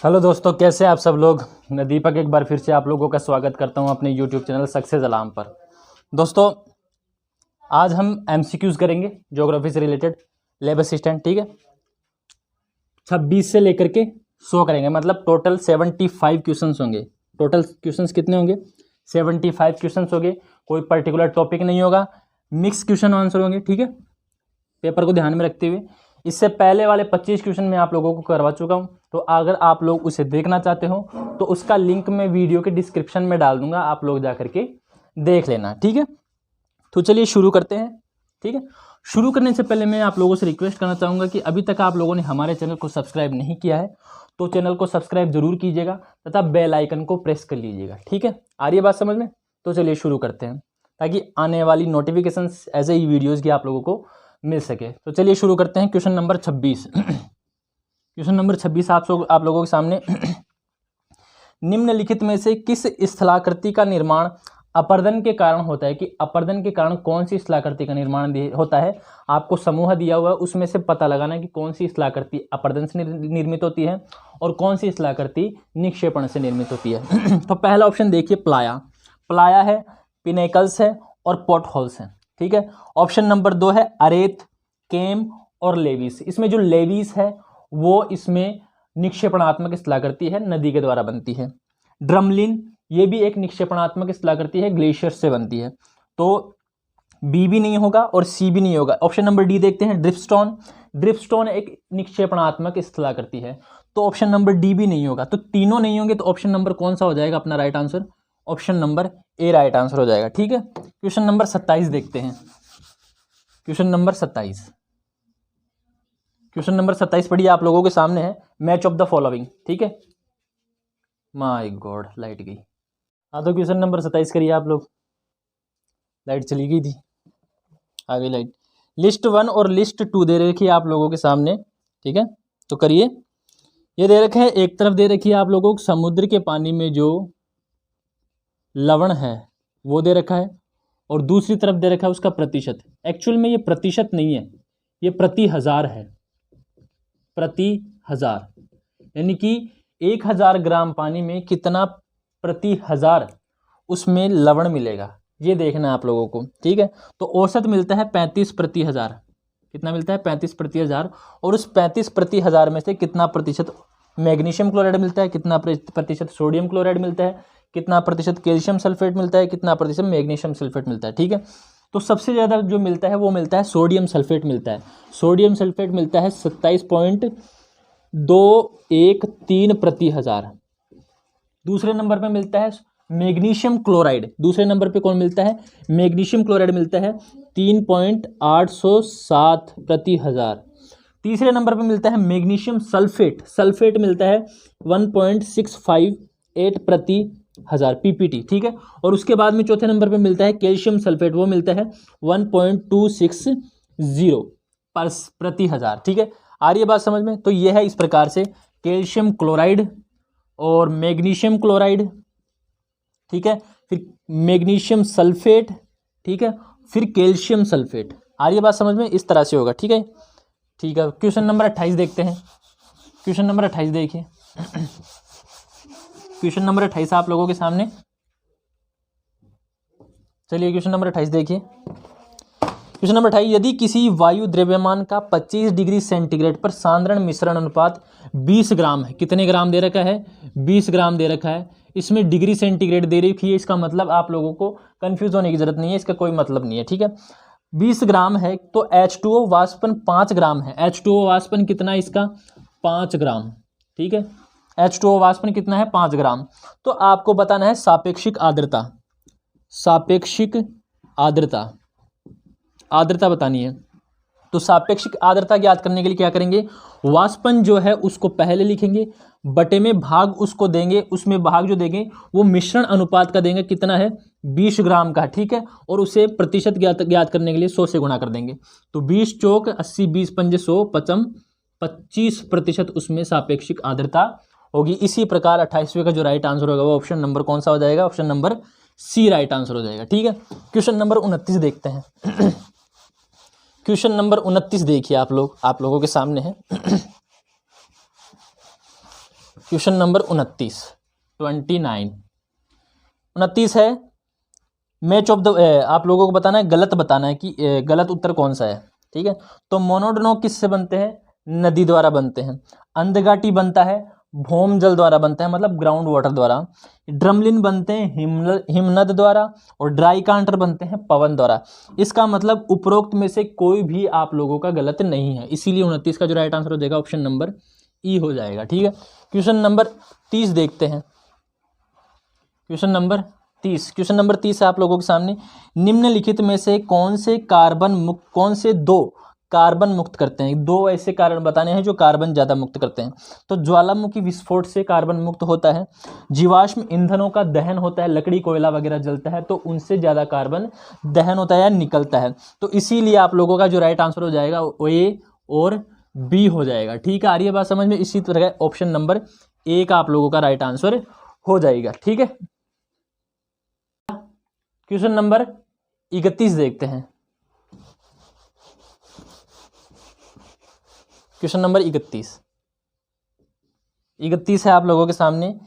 Hello दोस्तों, कैसे हैं आप सब लोग। मैं दीपक एक बार फिर से आप लोगों का स्वागत करता हूं अपने यूट्यूब चैनल सक्सेस अलार्म पर। दोस्तों, आज हम एमसीक्यूज़ करेंगे ज्योग्राफी से रिलेटेड, लैब असिस्टेंट। ठीक है, 26 से लेकर के 100 करेंगे, मतलब टोटल 75 क्वेश्चंस होंगे। टोटल क्वेश्चंस कितने होंगे? 75 क्वेश्चंस होंगे। कोई पर्टिकुलर टॉपिक नहीं होगा, मिक्स क्वेश्चन आंसर होंगे। ठीक है, पेपर को ध्यान में रखते हुए। इससे पहले वाले 25 क्वेश्चन मैं आप लोगों को करवा चुका हूं, तो अगर आप लोग उसे देखना चाहते हो तो उसका लिंक मैं वीडियो के डिस्क्रिप्शन में डाल दूंगा, आप लोग जा करके देख लेना। ठीक है, तो चलिए शुरू करते हैं। ठीक है, शुरू करने से पहले मैं आप लोगों से रिक्वेस्ट करना चाहूँगा कि अभी तक आप लोगों ने हमारे चैनल को सब्सक्राइब नहीं किया है तो चैनल को सब्सक्राइब जरूर कीजिएगा तथा बेल आइकन को प्रेस कर लीजिएगा। ठीक है, आ रही है बात समझ में? तो चलिए शुरू करते हैं ताकि आने वाली नोटिफिकेशंस ऐसे ही वीडियोज़ की आप लोगों को मिल सके। तो चलिए शुरू करते हैं। क्वेश्चन नंबर 26 क्वेश्चन नंबर 26 आप लोगों के सामने निम्नलिखित में से किस स्थलाकृति का निर्माण अपर्दन के कारण होता है? कि अपर्दन के कारण कौन सी स्थलाकृति का निर्माण होता है? आपको समूह दिया हुआ है, उसमें से पता लगाना है कि कौन सी स्थलाकृति अपर्दन से निर्मित होती है और कौन सी स्थलाकृति निक्षेपण से निर्मित होती है। तो पहला ऑप्शन देखिए, प्लाया है, पिनेकल्स है और पॉट होल्स है। ठीक है, ऑप्शन नंबर 2 है अरेत, केम और लेविस। इसमें जो लेविस है वो इसमें निक्षेपणात्मक स्थलाकृति है, नदी के द्वारा बनती है। ड्रमलिन, ये भी एक निक्षेपणात्मक स्थलाकृति है, ग्लेशियर से बनती है। तो बी भी नहीं होगा और सी भी नहीं होगा। ऑप्शन नंबर डी देखते हैं, ड्रिफ्टस्टोन एक निक्षेपणात्मक स्थलाकृति है, तो ऑप्शन नंबर डी भी नहीं होगा। तो तीनों नहीं होंगे, तो ऑप्शन नंबर कौन सा हो जाएगा अपना right answer? Option number A right answer हो जाएगा। ठीक है, क्वेश्चन नंबर 27 देखते हैं। क्वेश्चन नंबर 27 पढ़िए, आप लोगों के सामने है, मैच ऑफ द फॉलोइंग। ठीक है, माय गॉड लाइट गई। हाँ, तो क्वेश्चन नंबर 27 करिए आप लोग। लाइट चली गई थी, आ गई लाइट। लिस्ट 1 और लिस्ट 2 दे रखी है आप लोगों के सामने। ठीक है, तो करिए। ये दे रखे हैं, एक तरफ दे रखी है आप लोगों को समुद्र के पानी में जो लवण है वो दे रखा है, और दूसरी तरफ दे रखा है उसका प्रतिशत। एक्चुअल में ये प्रतिशत नहीं है, ये प्रति हजार है। प्रति हजार यानी कि 1000 ग्राम पानी में कितना प्रति हजार उसमें लवण मिलेगा, ये देखना है आप लोगों को। ठीक है, तो औसत मिलता है 35 प्रति हजार। कितना मिलता है? 35 प्रति हजार। और उस 35 प्रति हजार में से कितना प्रतिशत मैग्नीशियम क्लोराइड मिलता है, कितना प्रतिशत सोडियम क्लोराइड मिलता है, कितना प्रतिशत कैल्शियम सल्फेट मिलता है, कितना प्रतिशत मैग्नीशियम सल्फेट मिलता है। ठीक है, तो सबसे ज़्यादा जो मिलता है वो मिलता है सोडियम सल्फेट मिलता है। सोडियम सल्फेट मिलता है 27.213 प्रति हजार। दूसरे नंबर पे मिलता है मैग्नीशियम क्लोराइड। दूसरे नंबर पे कौन मिलता है? मैग्नीशियम क्लोराइड मिलता है 3.807 प्रति हजार। तीसरे नंबर पे मिलता है मैग्नीशियम सल्फेट मिलता है 1.658 प्रति हजार पीपीटी। ठीक है, और उसके बाद में चौथे नंबर पे मिलता है कैल्शियम सल्फेट, वो मिलता है 1.260 प्रति हजार। ठीक है, आ रही है बात समझ में? तो यह है इस प्रकार से कैल्शियम क्लोराइड और मैग्नीशियम क्लोराइड। ठीक है, फिर मैग्नीशियम सल्फेट। ठीक है, फिर कैल्शियम सल्फेट। आ रही है बात समझ में? इस तरह से होगा। ठीक है, ठीक है। क्वेश्चन नंबर 28 देखते हैं। क्वेश्चन नंबर 28 देखिए। क्वेश्चन नंबर 28 आप लोगों के सामने। चलिए क्वेश्चन नंबर 28 देखिए। क्वेश्चन नंबर 28, यदि किसी वायु द्रव्यमान का 25 डिग्री सेंटीग्रेड पर सांद्रण मिश्रण अनुपात 20 ग्राम है। कितने ग्राम दे रखा है? 20 ग्राम दे रखा है। इसमें डिग्री सेंटीग्रेड दे रखी है, इसका मतलब आप लोगों को कंफ्यूज होने की जरूरत नहीं है, इसका कोई मतलब नहीं है। ठीक है, 20 ग्राम है तो H2O वाष्पन 5 ग्राम है। H2O वाष्पन कितना है इसका? 5 ग्राम। ठीक है, H2O वाष्पन कितना है? 5 ग्राम। तो आपको बताना है सापेक्षिक आर्द्रता। सापेक्षिक आर्द्रता बतानी है। तो सापेक्षिक आर्द्रता ज्ञात करने के लिए क्या करेंगे? वाष्पन जो है उसको पहले लिखेंगे, बटे में भाग उसको देंगे, उसमें भाग जो देंगे वो मिश्रण अनुपात का देंगे, कितना है? 20 ग्राम का। ठीक है, और उसे प्रतिशत ज्ञात करने के लिए 100 से गुणा कर देंगे। तो 20 चौक 80, 20 पंजे 100, 25% उसमें सापेक्षिक आर्द्रता होगी। इसी प्रकार 28वें का जो राइट आंसर होगा वो ऑप्शन नंबर कौन सा हो जाएगा? Option number C right answer हो जाएगा। ठीक है, क्वेश्चन नंबर 29 देखते हैं। क्वेश्चन नंबर 29 देखिए आप लोगों के सामने है। क्वेश्चन नंबर 29 है। मैच ऑफ द आप लोगों को बताना है, गलत बताना है कि गलत उत्तर कौन सा है। ठीक है, तो मोनोडोनो किससे बनते हैं? नदी द्वारा बनते हैं। अंधघाटी बनता है भौम जल द्वारा बनता है, मतलब ग्राउंड वाटर द्वारा। ड्रमलिन बनते हैं हिमनद द्वारा, और ड्राई कांटर बनते हैं पवन द्वारा। इसका मतलब उपरोक्त में से कोई भी आप लोगों का गलत नहीं है, इसीलिए 29 का जो राइट आंसर हो जाएगा ऑप्शन नंबर ई हो जाएगा। ठीक है, क्वेश्चन नंबर 30 देखते हैं। क्वेश्चन नंबर 30 है आप लोगों के सामने। निम्नलिखित में से कौन से दो कार्बन मुक्त करते हैं? दो ऐसे कारण बताने हैं जो कार्बन ज़्यादा मुक्त करते हैं। तो ज्वालामुखी विस्फोट से कार्बन मुक्त होता है, जीवाश्म ईंधनों का दहन होता है, लकड़ी कोयला वगैरह जलता है तो उनसे ज़्यादा कार्बन दहन होता है या निकलता है। तो इसीलिए आप लोगों का जो राइट आंसर हो जाएगा वो ए और बी हो जाएगा। ठीक है, आ रही है बात समझ में? इसी तरह ऑप्शन नंबर ए का आप लोगों का राइट आंसर हो जाएगा। ठीक है, क्वेश्चन नंबर 31 देखते हैं। क्वेश्चन नंबर 31 है आप लोगों के सामने।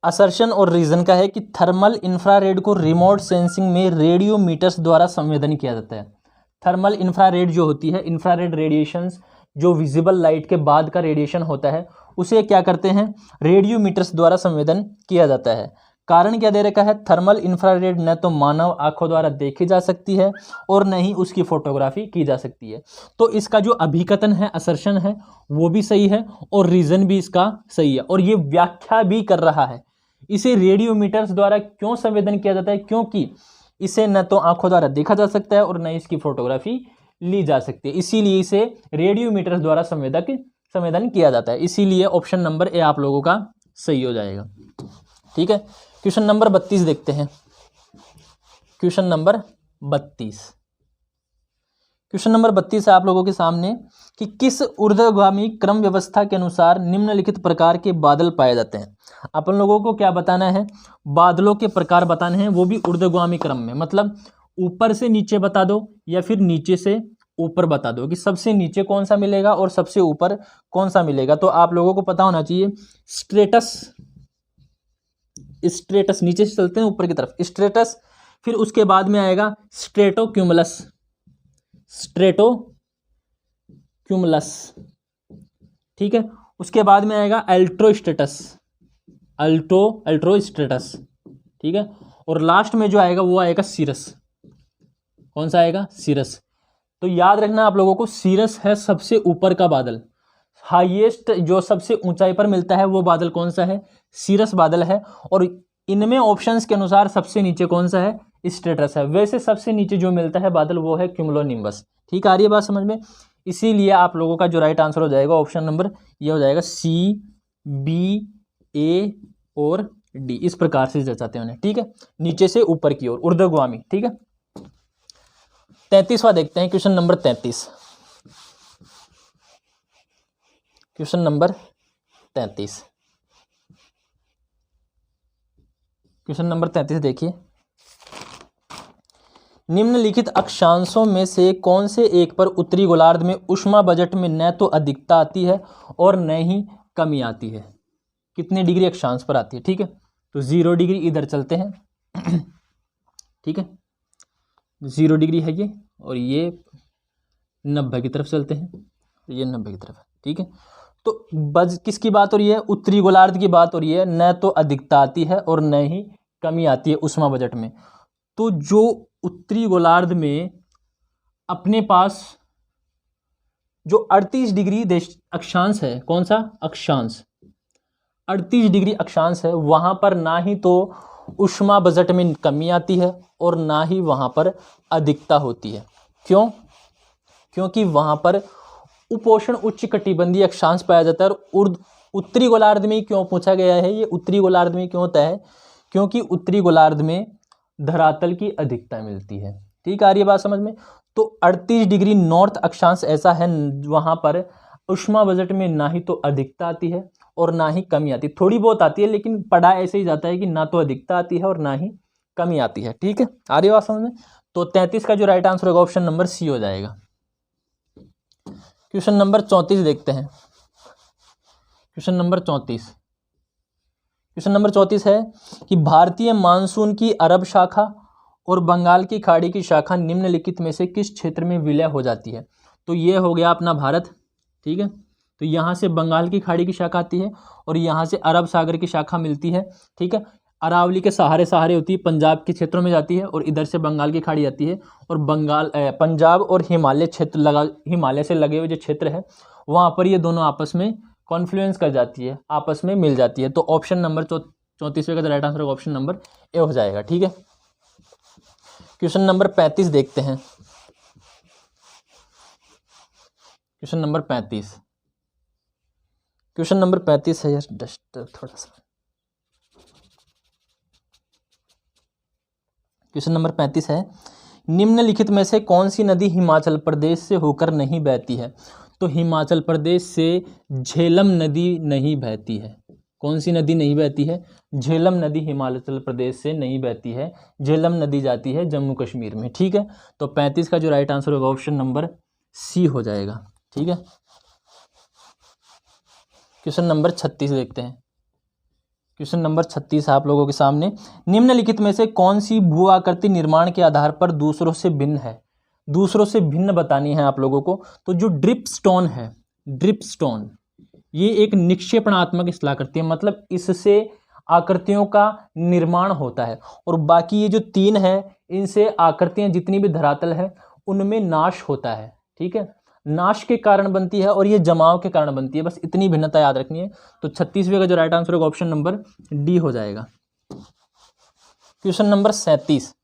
असर्शन और रीजन का है कि थर्मल इंफ्रारेड को रिमोट सेंसिंग में रेडियोमीटर्स द्वारा संवेदन किया जाता है। थर्मल इंफ्रारेड जो होती है, इंफ्रारेड रेडिएशंस जो विजिबल लाइट के बाद का रेडिएशन होता है, उसे क्या करते हैं? रेडियोमीटर्स द्वारा संवेदन किया जाता है। कारण क्या दे रखा है? थर्मल इंफ्रारेड न तो मानव आंखों द्वारा देखी जा सकती है और न ही उसकी फोटोग्राफी की जा सकती है। तो इसका जो अभिकथन है, असर्शन है, वो भी सही है और रीजन भी इसका सही है। और ये व्याख्या भी कर रहा है इसे रेडियोमीटर्स द्वारा क्यों संवेदन किया जाता है, क्योंकि इसे न तो आंखों द्वारा देखा जा सकता है और न इसकी फोटोग्राफी ली जा सकती है, इसीलिए इसे रेडियोमीटर्स द्वारा संवेदन किया जाता है। इसीलिए ऑप्शन नंबर ए आप लोगों का सही हो जाएगा। ठीक है, क्वेश्चन नंबर 32 देखते हैं। क्वेश्चन नंबर 32 है आप लोगों के सामने कि किस ऊर्ध्वगामी क्रम व्यवस्था के अनुसार निम्नलिखित प्रकार के बादल पाए जाते हैं। अपन लोगों को क्या बताना है? बादलों के प्रकार बताने हैं, वो भी ऊर्ध्वगामी क्रम में। मतलब ऊपर से नीचे बता दो या फिर नीचे से ऊपर बता दो कि सबसे नीचे कौन सा मिलेगा और सबसे ऊपर कौन सा मिलेगा। तो आप लोगों को पता होना चाहिए स्ट्रेटस नीचे से चलते हैं ऊपर की तरफ, स्ट्रेटस, फिर उसके बाद में आएगा स्ट्रेटोक्यूमुलस, ठीक है, उसके बाद में आएगा अल्ट्रोस्ट्रेटस, ठीक है, और लास्ट में जो आएगा वो आएगा सीरस। कौन सा आएगा? सीरस। तो याद रखना आप लोगों को, सीरस है सबसे ऊपर का बादल, हाईएस्ट जो सबसे ऊंचाई पर मिलता है वो बादल कौन सा है? सीरस बादल है। और इनमें ऑप्शंस के अनुसार सबसे नीचे कौन सा है? स्ट्रेटस है। वैसे सबसे नीचे जो मिलता है बादल वो है क्यूमुलोनिम्बस। ठीक आ रही है बात समझ में? इसीलिए आप लोगों का जो राइट आंसर हो जाएगा ऑप्शन नंबर ये हो जाएगा, सी, बी, ए और डी। इस प्रकार से दर्शाते हैं उन्हें। ठीक है, नीचे से ऊपर की ओर, ऊर्ध्वगामी। ठीक है, 33वां देखते हैं। Question number 33। क्वेश्चन नंबर 33 देखिए, निम्नलिखित अक्षांशों में से कौन से एक पर उत्तरी गोलार्ध में ऊष्मा बजट में न तो अधिकता आती है और न ही कमी आती है? कितने डिग्री अक्षांश पर आती है? ठीक है, तो 0 डिग्री इधर चलते हैं। ठीक है, 0 डिग्री है ये, और ये 90 की तरफ चलते हैं, तो ये 90 की तरफ है। ठीक है, तो किसकी बात हो रही है? उत्तरी गोलार्ध की बात हो रही है। न तो अधिकता आती है और न ही कमी आती है ऊष्मा बजट में। तो जो उत्तरी गोलार्ध में अपने पास जो 38 डिग्री अक्षांश है, कौन सा अक्षांश? 38 डिग्री अक्षांश है, वहां पर ना ही तो ऊष्मा बजट में कमी आती है और ना ही वहां पर अधिकता होती है। क्यों? क्योंकि वहां पर उपोष्ण उच्च कटिबंधीय अक्षांश पाया जाता है। और उत्तरी गोलार्ध में क्यों पूछा गया है? ये उत्तरी गोलार्ध में क्यों होता है? क्योंकि उत्तरी गोलार्ध में धरातल की अधिकता मिलती है। ठीक आ रही है बात समझ में? तो 38 डिग्री नॉर्थ अक्षांश ऐसा है, वहां पर ऊष्मा बजट में ना ही तो अधिकता आती है और ना ही कमी आती है। थोड़ी बहुत आती है, लेकिन पढ़ा ऐसे ही जाता है कि ना तो अधिकता आती है और ना ही कमी आती है। ठीक है, आ रही है बात समझ में? तो 33 का जो राइट आंसर होगा ऑप्शन नंबर सी हो जाएगा। क्वेश्चन नंबर 34 देखते हैं। Question number 34। क्वेश्चन नंबर 34 है कि भारतीय मानसून की अरब शाखा और बंगाल की खाड़ी की शाखा निम्नलिखित में से किस क्षेत्र में विलय हो जाती है। तो ये हो गया अपना भारत, ठीक है। तो यहाँ से बंगाल की खाड़ी की शाखा आती है और यहाँ से अरब सागर की शाखा मिलती है, ठीक है। अरावली के सहारे सहारे होती है, पंजाब के क्षेत्रों में जाती है और इधर से बंगाल की खाड़ी आती है और पंजाब और हिमालय क्षेत्र हिमालय से लगे हुए जो क्षेत्र है वहाँ पर ये दोनों आपस में कॉन्फ्लुएंस कर जाती है, आपस में मिल जाती है। तो ऑप्शन नंबर 34वें का right answer option number A हो जाएगा, ठीक है। क्वेश्चन नंबर 35 देखते हैं। क्वेश्चन नंबर 35, क्वेश्चन नंबर 35 है यार, डस्ट थोड़ा सा। क्वेश्चन नंबर 35 है, निम्नलिखित में से कौन सी नदी हिमाचल प्रदेश से होकर नहीं बहती है। तो हिमाचल प्रदेश से झेलम नदी नहीं बहती है। कौन सी नदी नहीं बहती है? झेलम नदी हिमाचल प्रदेश से नहीं बहती है, झेलम नदी जाती है जम्मू कश्मीर में, ठीक है। तो 35 का जो राइट आंसर होगा ऑप्शन नंबर सी हो जाएगा, ठीक है। क्वेश्चन नंबर 36 देखते हैं। क्वेश्चन नंबर 36 आप लोगों के सामने, निम्नलिखित में से कौन सी भू आकृति निर्माण के आधार पर दूसरों से भिन्न है। दूसरों से भिन्न बतानी है आप लोगों को। तो जो ड्रिप स्टोन है, ड्रिप स्टोन, ये एक निक्षेपणात्मक स्थलाकृति है, मतलब इससे आकृतियों का निर्माण होता है। और बाकी ये जो तीन है, इनसे आकृतियां जितनी भी धरातल है उनमें नाश होता है, ठीक है। नाश के कारण बनती है और ये जमाव के कारण बनती है, बस इतनी भिन्नता याद रखनी है। तो 36वें का जो राइट आंसर होगा ऑप्शन नंबर डी हो जाएगा। Question number 37।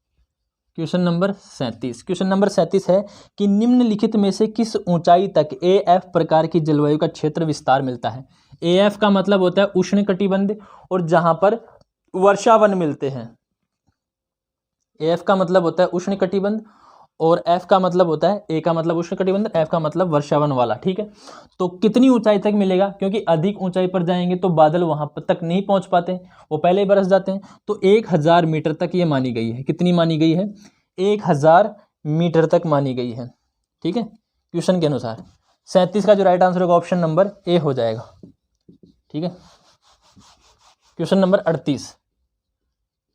Question number 37, question number 37 है कि निम्नलिखित में से किस ऊंचाई तक AF प्रकार की जलवायु का क्षेत्र विस्तार मिलता है। AF का मतलब होता है उष्णकटिबंध, और जहां पर वर्षावन मिलते हैं। AF का मतलब होता है उष्णकटिबंध और F का मतलब होता है, A का मतलब उष्णकटिबंध, F का मतलब वर्षावन वाला, ठीक है। तो कितनी ऊंचाई तक मिलेगा, क्योंकि अधिक ऊंचाई पर जाएंगे तो बादल वहां तक नहीं पहुंच पाते, वो पहले ही बरस जाते हैं। तो 1000 मीटर तक ये मानी गई है। कितनी मानी गई है? 1000 मीटर तक मानी गई है, ठीक है, क्वेश्चन के अनुसार। 37 का जो राइट आंसर होगा ऑप्शन नंबर ए हो जाएगा, ठीक है। Question number 38।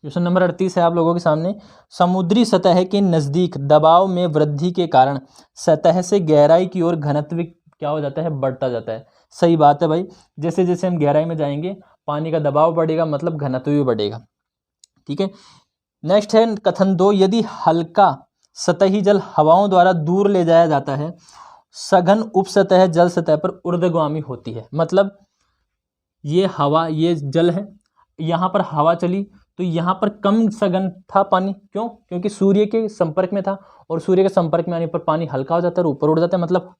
क्वेश्चन नंबर 38 है आप लोगों के सामने, समुद्री सतह के नज़दीक दबाव में वृद्धि के कारण सतह से गहराई की ओर घनत्व क्या हो जाता है? बढ़ता जाता है। सही बात है भाई, जैसे जैसे हम गहराई में जाएंगे पानी का दबाव बढ़ेगा, मतलब घनत्व भी बढ़ेगा, ठीक है। नेक्स्ट है कथन 2, यदि हल्का सतही जल हवाओं द्वारा दूर ले जाया जाता है, सघन उपसतह जल सतह पर ऊर्ध्वगामी होती है। मतलब ये हवा, ये जल है, यहाँ पर हवा चली तो यहाँ पर कम सघन था पानी, क्यों? क्योंकि सूर्य के संपर्क में था, और सूर्य के संपर्क में आने पर पानी हल्का हो जाता है और ऊपर उड़ जाता है, मतलब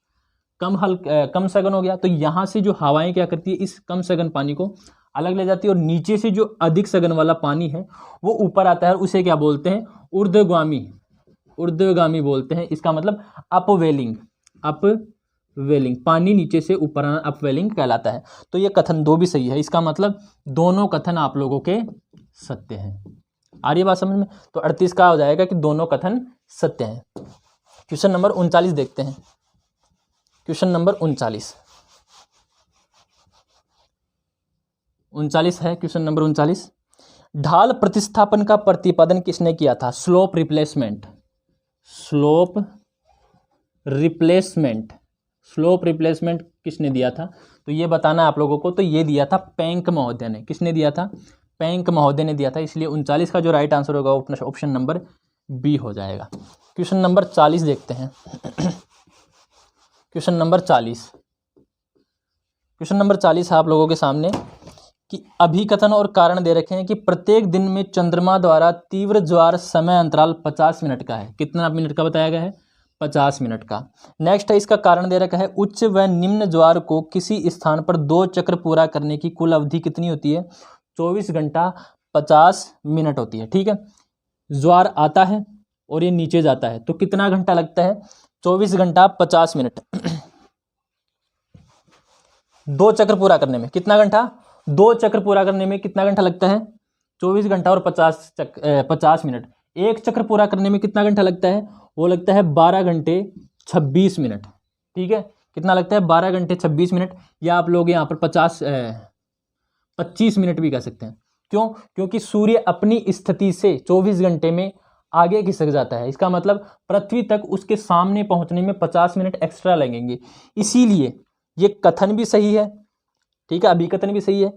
कम सघन हो गया। तो यहाँ से जो हवाएं क्या करती है, इस कम सघन पानी को अलग ले जाती है, और नीचे से जो अधिक सघन वाला पानी है वो ऊपर आता है, और उसे क्या बोलते हैं? ऊर्ध्वगामी, ऊर्ध्वगामी बोलते हैं। इसका मतलब अपवेलिंग, अपवेलिंग, पानी नीचे से ऊपर आना अपवेलिंग कहलाता है। तो ये कथन 2 भी सही है। इसका मतलब दोनों कथन आप लोगों के सत्य हैं। आ रही है बात समझ में? तो 38 का हो जाएगा कि दोनों कथन सत्य हैं। क्वेश्चन नंबर 39 देखते हैं। क्वेश्चन नंबर 39 है। क्वेश्चन नंबर 39, ढाल प्रतिस्थापन का प्रतिपादन किसने किया था? Slope replacement, slope replacement, slope replacement किसने दिया था? तो ये बताना है आप लोगों को। तो ये दिया था पेंक महोदय ने। किसने दिया था? पेंक महोदय ने दिया था। इसलिए 39 का जो राइट आंसर होगा ऑप्शन नंबर बी हो जाएगा। क्वेश्चन नंबर 40 देखते हैं। क्वेश्चन नंबर 40, क्वेश्चन नंबर 40 है आप लोगों के सामने कि अभिकथन और कारण दे रखे हैं कि प्रत्येक दिन में चंद्रमा द्वारा तीव्र ज्वार समय अंतराल 50 मिनट का है। कितना मिनट का बताया गया है? 50 मिनट का। नेक्स्ट है, इसका कारण दे रखा है उच्च व निम्न ज्वार को किसी स्थान पर 2 चक्र पूरा करने की कुल अवधि कितनी होती है? 24 घंटा 50 मिनट होती है, ठीक है। ज्वार आता है और ये नीचे जाता है, तो कितना घंटा लगता है? 24 घंटा 50 मिनट। 2 चक्र पूरा करने में कितना घंटा? 2 चक्र पूरा करने में कितना घंटा लगता है? 24 घंटा और 50 मिनट। 1 चक्र पूरा करने में कितना घंटा लगता है? वो लगता है 12 घंटे 26 मिनट, ठीक है। कितना लगता है 12 घंटे 26 मिनट, या आप लोग यहाँ पर 25 मिनट भी कह सकते हैं। क्यों? क्योंकि सूर्य अपनी स्थिति से 24 घंटे में आगे खिसक जाता है। इसका मतलब पृथ्वी तक उसके सामने पहुंचने में 50 मिनट एक्स्ट्रा लगेंगे। इसीलिए ये कथन भी सही है, ठीक है, अभिकथन भी सही है।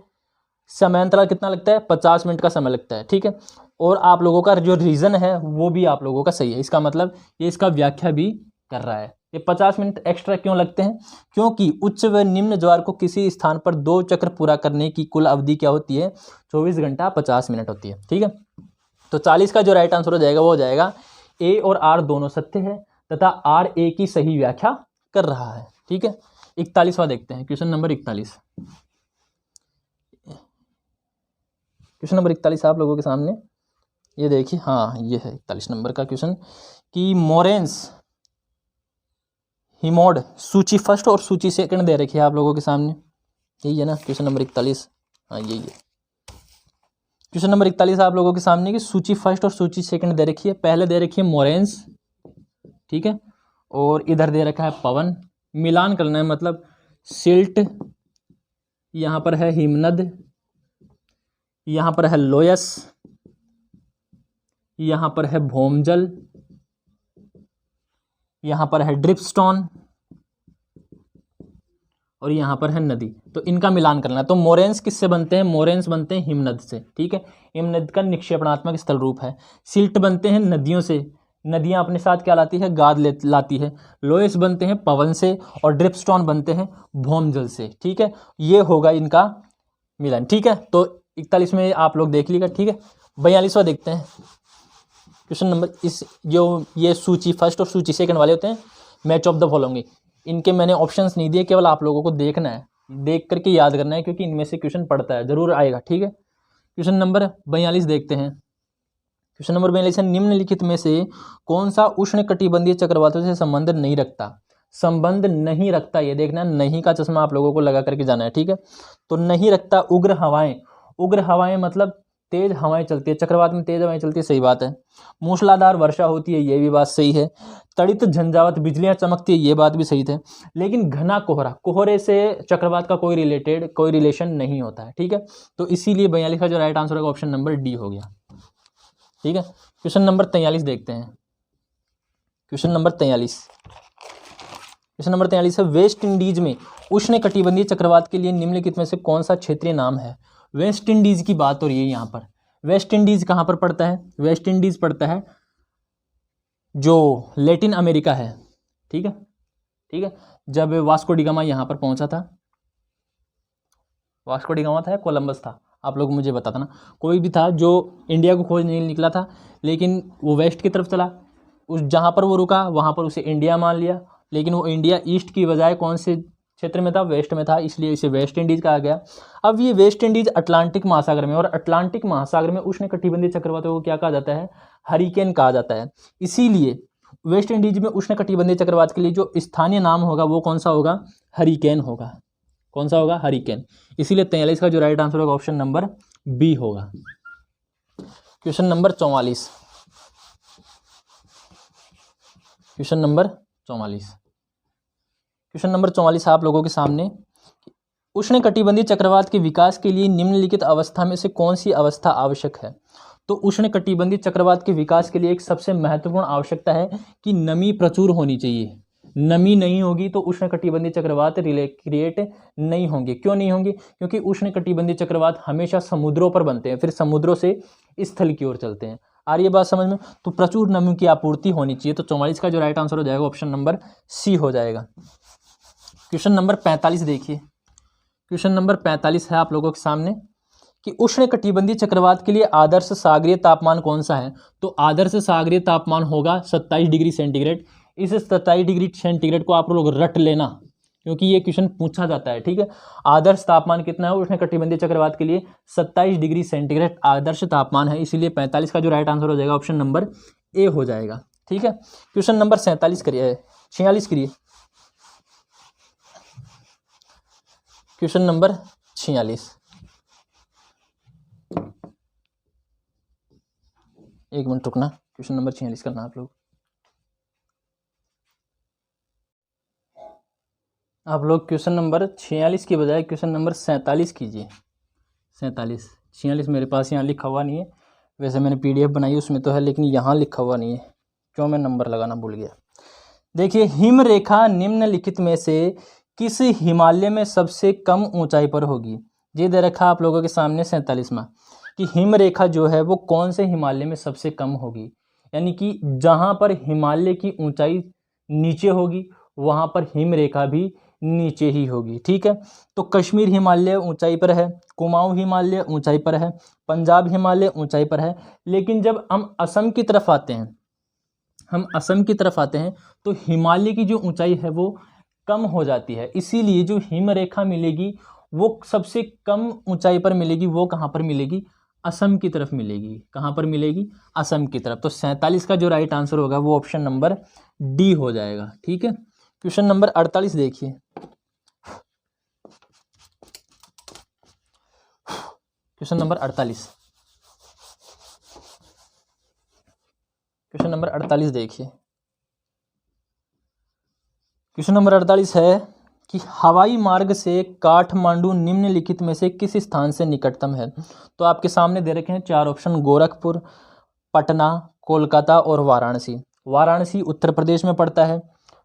समयांतराल कितना लगता है 50 मिनट का समय लगता है, ठीक है। और आप लोगों का जो रीजन है वो भी आप लोगों का सही है। इसका मतलब ये इसका व्याख्या भी कर रहा है। ये 50 मिनट एक्स्ट्रा क्यों लगते हैं? क्योंकि उच्च व निम्न ज्वार को किसी स्थान पर 2 चक्र पूरा करने की कुल अवधि क्या होती है? 24 घंटा 50 मिनट होती है, ठीक है। तो 40 का जो राइट आंसर हो जाएगा वो हो जाएगा ए और आर दोनों सत्य है तथा आर ए की सही व्याख्या कर रहा है, ठीक है। 41वां देखते हैं, क्वेश्चन नंबर 41। क्वेश्चन नंबर 41 आप लोगों के सामने ये देखिए, हाँ ये है 41 नंबर का क्वेश्चन कि मोरेंस हिमोड सूची फर्स्ट और सूची सेकंड दे रखी है आप लोगों के सामने, यही है ना क्वेश्चन नंबर 41? हाँ यही है क्वेश्चन नंबर 41 आप लोगों के सामने की सूची फर्स्ट और सूची सेकंड दे रखी है। पहले दे रखी है मोरेंस, ठीक है, और इधर दे रखा है पवन। मिलान करना है, मतलब सिल्ट, यहाँ पर है हिमनद, यहाँ पर है लोयस, यहाँ पर है भौमजल, यहाँ पर है ड्रिपस्टोन और यहाँ पर है नदी। तो इनका मिलान करना है। तो मोरेंस किससे बनते हैं? मोरेंस बनते हैं हिमनद से, ठीक है। हिमनद का निक्षेपणात्मक स्थल रूप है। सिल्ट बनते हैं नदियों से, नदियाँ अपने साथ क्या लाती है? गाद लाती है। लोयस बनते हैं पवन से और ड्रिपस्टोन बनते हैं भौमजल से, ठीक है। ये होगा इनका मिलान, ठीक है। तो 41 में आप लोग देख लीजिएगा, ठीक है। 42वां देखते हैं क्वेश्चन नंबर, इस जो ये सूची फर्स्ट और सूची सेकंड वाले होते हैं, मैच ऑफ द फॉलोइंग, इनके मैंने ऑप्शंस नहीं दिए, केवल आप लोगों को देखना है, देख करके याद करना है, क्योंकि इनमें से क्वेश्चन पड़ता है, जरूर आएगा, ठीक है। क्वेश्चन नंबर 42 देखते हैं। क्वेश्चन नंबर 42 है, निम्नलिखित में से कौन सा उष्ण कटिबंधीय चक्रवातों से संबंध नहीं रखता? संबंध नहीं रखता, ये देखना, नहीं का चश्मा आप लोगों को लगा करके जाना है, ठीक है। तो नहीं रखता उग्र हवाएं, उग्र हवाएं मतलब तेज हवाएं चलती है, चक्रवात में तेज हवाएं चलती है, सही बात है। मूसलाधार वर्षा होती है, ये भी बात सही है। तड़ित झंझावत बिजलियां चमकती है, ये बात भी सही है। लेकिन घना कोहरा, कोहरे से चक्रवात का कोई रिलेशन नहीं होता है, ठीक है। तो इसीलिए 42 का जो राइट आंसर होगा ऑप्शन नंबर डी हो गया, ठीक है। क्वेश्चन नंबर 43 देखते हैं। क्वेश्चन नंबर 43, क्वेश्चन नंबर 43 है, वेस्ट इंडीज में उष्ण कटिबंधीय चक्रवात के लिए निम्नलिखित में से कौन सा क्षेत्रीय नाम है? वेस्ट इंडीज की बात हो रही है यहाँ पर। वेस्ट इंडीज कहाँ पर पड़ता है? वेस्ट इंडीज पड़ता है जो लैटिन अमेरिका है, ठीक है, ठीक है। जब वास्को डी गामा यहाँ पर पहुंचा था, वास्को डी गामा था या कोलंबस था, आप लोग मुझे बताता ना, कोई भी था जो इंडिया को खोज नहीं निकला था, लेकिन वो वेस्ट की तरफ चला, उस जहाँ पर वो रुका वहाँ पर उसे इंडिया मान लिया, लेकिन वो इंडिया ईस्ट की बजाय कौन से क्षेत्र में था? वेस्ट में था, इसलिए इसे वेस्ट इंडीज कहा गया। अब ये वेस्ट इंडीज अटलांटिक महासागर में, और अटलांटिक महासागर में उष्ण कटिबंधीय चक्रवातों को क्या कहा जाता है? हरिकेन कहा जाता है। इसीलिए वेस्ट इंडीज में उष्ण कटिबंधीय चक्रवात के लिए जो स्थानीय नाम होगा वो कौन सा होगा? हरिकेन होगा। कौन सा होगा? हरिकेन। इसीलिए 43 का जो राइट आंसर होगा ऑप्शन नंबर बी होगा। Question number 44, question number 44, question number 44 आप लोगों के सामने, उष्ण कटिबंधीय चक्रवात के विकास के लिए निम्नलिखित अवस्था में से कौन सी अवस्था आवश्यक है? तो उष्ण कटिबंधीय चक्रवात के विकास के लिए एक सबसे महत्वपूर्ण आवश्यकता है कि नमी प्रचुर होनी चाहिए। नमी नहीं होगी तो उष्ण कटिबंधीय चक्रवात क्रिएट नहीं होंगे। क्यों नहीं होंगे? क्योंकि उष्ण कटिबंधीय चक्रवात हमेशा समुद्रों पर बनते हैं, फिर समुद्रों से स्थल की ओर चलते हैं। आ रही है बात समझ में? तो प्रचुर नमी की आपूर्ति होनी चाहिए। तो 44 का जो राइट आंसर हो जाएगा ऑप्शन नंबर सी हो जाएगा। क्वेश्चन नंबर 45 देखिए, क्वेश्चन नंबर 45 है आप लोगों के सामने कि उष्ण कटिबंधीय चक्रवात के लिए आदर्श सागरीय तापमान कौन सा है? तो आदर्श सागरीय तापमान होगा 27 डिग्री सेंटीग्रेड। इस 27 डिग्री सेंटीग्रेड को आप लोग रट लेना, क्योंकि ये क्वेश्चन पूछा जाता है, ठीक है। आदर्श तापमान कितना है उष्ण कटिबंधीय चक्रवात के लिए? 27 डिग्री सेंटीग्रेड आदर्श तापमान है। इसीलिए 45 का जो राइट आंसर हो जाएगा ऑप्शन नंबर ए हो जाएगा, ठीक है। क्वेश्चन नंबर 47 करिए, 46 करिए, क्वेश्चन नंबर 46, एक मिनट रुकना, क्वेश्चन नंबर 46 करना आप लोग। आप लोग क्वेश्चन नंबर 46 की बजाय क्वेश्चन नंबर 47 कीजिए। 47, 46 मेरे पास यहाँ लिखा हुआ नहीं है, वैसे मैंने PDF बनाई उसमें तो है, लेकिन यहाँ लिखा हुआ नहीं है, क्यों मैं नंबर लगाना भूल गया। देखिए, हिम रेखा निम्नलिखित में से किस हिमालय में सबसे कम ऊंचाई पर होगी। ये दे रखा आप लोगों के सामने 47वां कि हिम रेखा जो है वो कौन से हिमालय में सबसे कम होगी, यानी कि जहाँ पर हिमालय की ऊंचाई नीचे होगी वहाँ पर हिम रेखा भी नीचे ही होगी। ठीक है, तो कश्मीर हिमालय ऊंचाई पर है, कुमाऊं हिमालय ऊंचाई पर है, पंजाब हिमालय ऊंचाई पर है, लेकिन जब हम असम की तरफ आते हैं, तो हिमालय की जो ऊंचाई है वो कम हो जाती है। इसीलिए जो हिम रेखा मिलेगी वो सबसे कम ऊंचाई पर मिलेगी, वो कहाँ पर मिलेगी, असम की तरफ मिलेगी। कहाँ पर मिलेगी, असम की तरफ। तो 47 का जो राइट आंसर होगा वो ऑप्शन नंबर डी हो जाएगा। ठीक है, क्वेश्चन नंबर 48 देखिए। क्वेश्चन नंबर 48, क्वेश्चन नंबर 48 देखिए। क्वेश्चन नंबर 48 है कि हवाई मार्ग से काठमांडू निम्नलिखित में से किस स्थान से निकटतम है। तो आपके सामने दे रखे हैं 4 ऑप्शन, गोरखपुर, पटना, कोलकाता और वाराणसी। वाराणसी उत्तर प्रदेश में पड़ता है,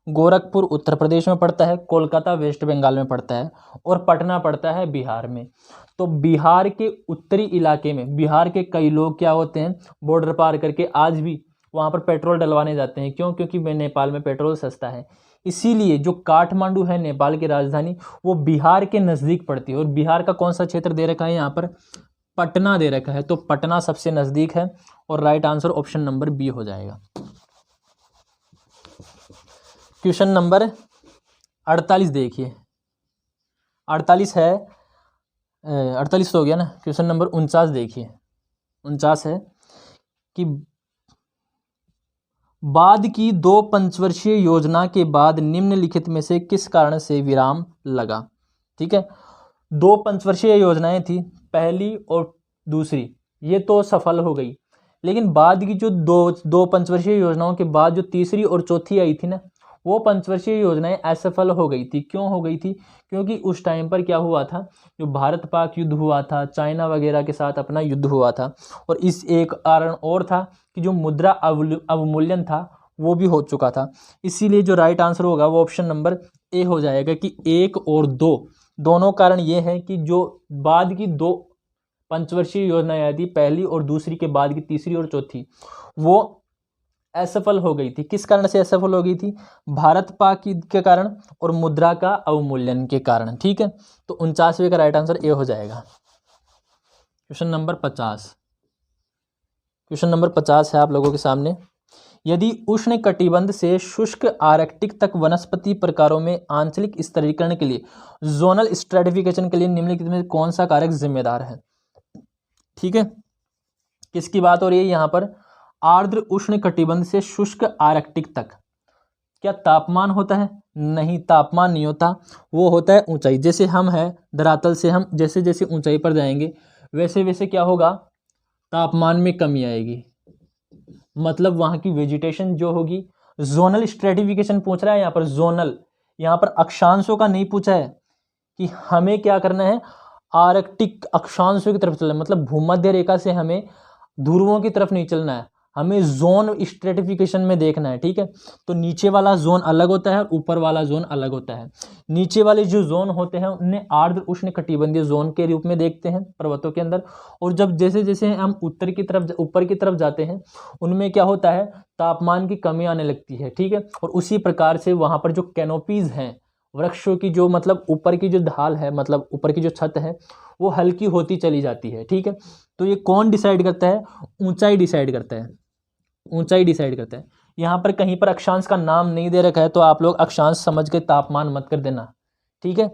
गोरखपुर उत्तर प्रदेश में पड़ता है, कोलकाता वेस्ट बंगाल में पड़ता है और पटना पड़ता है बिहार में। तो बिहार के उत्तरी इलाके में बिहार के कई लोग क्या होते हैं, बॉर्डर पार करके आज भी वहाँ पर पेट्रोल डलवाने जाते हैं। क्यों? क्योंकि नेपाल में पेट्रोल सस्ता है। इसीलिए जो काठमांडू है नेपाल की राजधानी, वो बिहार के नज़दीक पड़ती है। और बिहार का कौन सा क्षेत्र दे रखा है यहाँ पर, पटना दे रखा है। तो पटना सबसे नज़दीक है और right answer option number B हो जाएगा। क्वेश्चन नंबर 48 देखिए। 48 है, 48 तो हो गया ना। क्वेश्चन नंबर 49 देखिए। 49 है कि बाद की 2 पंचवर्षीय योजना के बाद निम्नलिखित में से किस कारण से विराम लगा। ठीक है, 2 पंचवर्षीय योजनाएं थी, पहली और दूसरी, ये तो सफल हो गई, लेकिन बाद की जो दो पंचवर्षीय योजनाओं के बाद जो तीसरी और चौथी आई थी ना, वो पंचवर्षीय योजनाएं असफल हो गई थी। क्यों हो गई थी? क्योंकि उस टाइम पर क्या हुआ था, जो भारत पाक युद्ध हुआ था, चाइना वगैरह के साथ अपना युद्ध हुआ था, और इस एक कारण और था कि जो मुद्रा अवमूल्यन था वो भी हो चुका था। इसीलिए जो राइट आंसर होगा वो ऑप्शन नंबर ए हो जाएगा कि 1 और 2 दोनों कारण ये है कि जो बाद की 2 पंचवर्षीय योजनाएं आई थी, पहली और दूसरी के बाद की तीसरी और चौथी, वो असफल हो गई थी। किस कारण से असफल हो गई थी? भारत पाक युद्ध के कारण और मुद्रा का अवमूल्यन के कारण। ठीक है, तो 49वें का राइट आंसर ए हो जाएगा। क्वेश्चन नंबर 50, क्वेश्चन नंबर 50 है आप लोगों के सामने। यदि उष्ण कटिबंध से शुष्क आर्कटिक तक वनस्पति प्रकारों में आंचलिक स्तरीकरण के लिए, जोनल स्ट्रेटिफिकेशन के लिए निम्नलिखित में कौन सा कारक जिम्मेदार है? ठीक है, किसकी बात हो रही है यहाँ पर? आर्द्र उष्ण कटिबंध से शुष्क आर्कटिक तक। क्या तापमान होता है? नहीं, तापमान नहीं होता, वो होता है ऊंचाई। जैसे हम है धरातल से, हम जैसे जैसे ऊंचाई पर जाएंगे वैसे वैसे क्या होगा, तापमान में कमी आएगी। मतलब वहाँ की वेजिटेशन जो होगी, जोनल स्ट्रेटिफिकेशन पूछ रहा है यहाँ पर, जोनल, यहाँ पर अक्षांशों का नहीं पूछा है कि हमें क्या करना है, आर्कटिक अक्षांशों की तरफ चलना है। मतलब भूमध्य रेखा से हमें ध्रुवों की तरफ नहीं चलना है, हमें जोन स्ट्रेटिफिकेशन में देखना है। ठीक है, तो नीचे वाला जोन अलग होता है और ऊपर वाला जोन अलग होता है। नीचे वाले जो जोन होते हैं उन्हें आर्द्र उष्ण कटिबंधीय जोन के रूप में देखते हैं पर्वतों के अंदर, और जब जैसे जैसे हम उत्तर की तरफ, ऊपर की तरफ जाते हैं, उनमें क्या होता है, तापमान की कमी आने लगती है। ठीक है, और उसी प्रकार से वहाँ पर जो कैनोपीज हैं, वृक्षों की जो, मतलब ऊपर की जो ढाल है, मतलब ऊपर की जो छत है, वो हल्की होती चली जाती है। ठीक है, तो ये कौन डिसाइड करता है? ऊंचाई डिसाइड करता है, ऊंचाई डिसाइड करता है। यहाँ पर कहीं पर अक्षांश का नाम नहीं दे रखा है, तो आप लोग अक्षांश समझ के तापमान मत कर देना। ठीक है,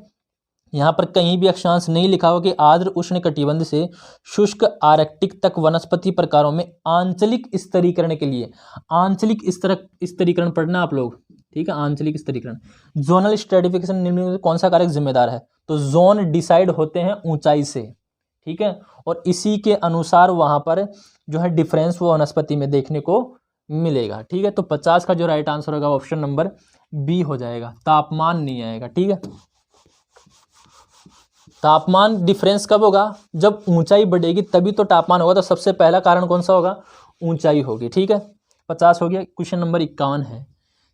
यहाँ पर कहीं भी अक्षांश नहीं लिखा हो कि आर्द्र उष्ण कटिबंध से शुष्क आर्कटिक तक वनस्पति प्रकारों में आंचलिक स्तरीकरण के लिए, आंचलिक स्तरीकरण पढ़ना आप लोग। ठीक है, आंचलिक स्तरीकरण, जोनल स्ट्रेटिफिकेशन निम्न में कौन सा कारक जिम्मेदार है? तो जोन डिसाइड होते हैं ऊंचाई से। ठीक है, और इसी के अनुसार वहां पर जो है डिफरेंस वो वनस्पति में देखने को मिलेगा। ठीक है, तो 50 का जो राइट आंसर होगा ऑप्शन नंबर बी हो जाएगा, तापमान नहीं आएगा। ठीक है, तापमान डिफरेंस कब होगा, जब ऊंचाई बढ़ेगी तभी तो तापमान होगा। तो सबसे पहला कारण कौन सा होगा, ऊंचाई होगी। ठीक है, 50 हो गया। क्वेश्चन नंबर 51 है,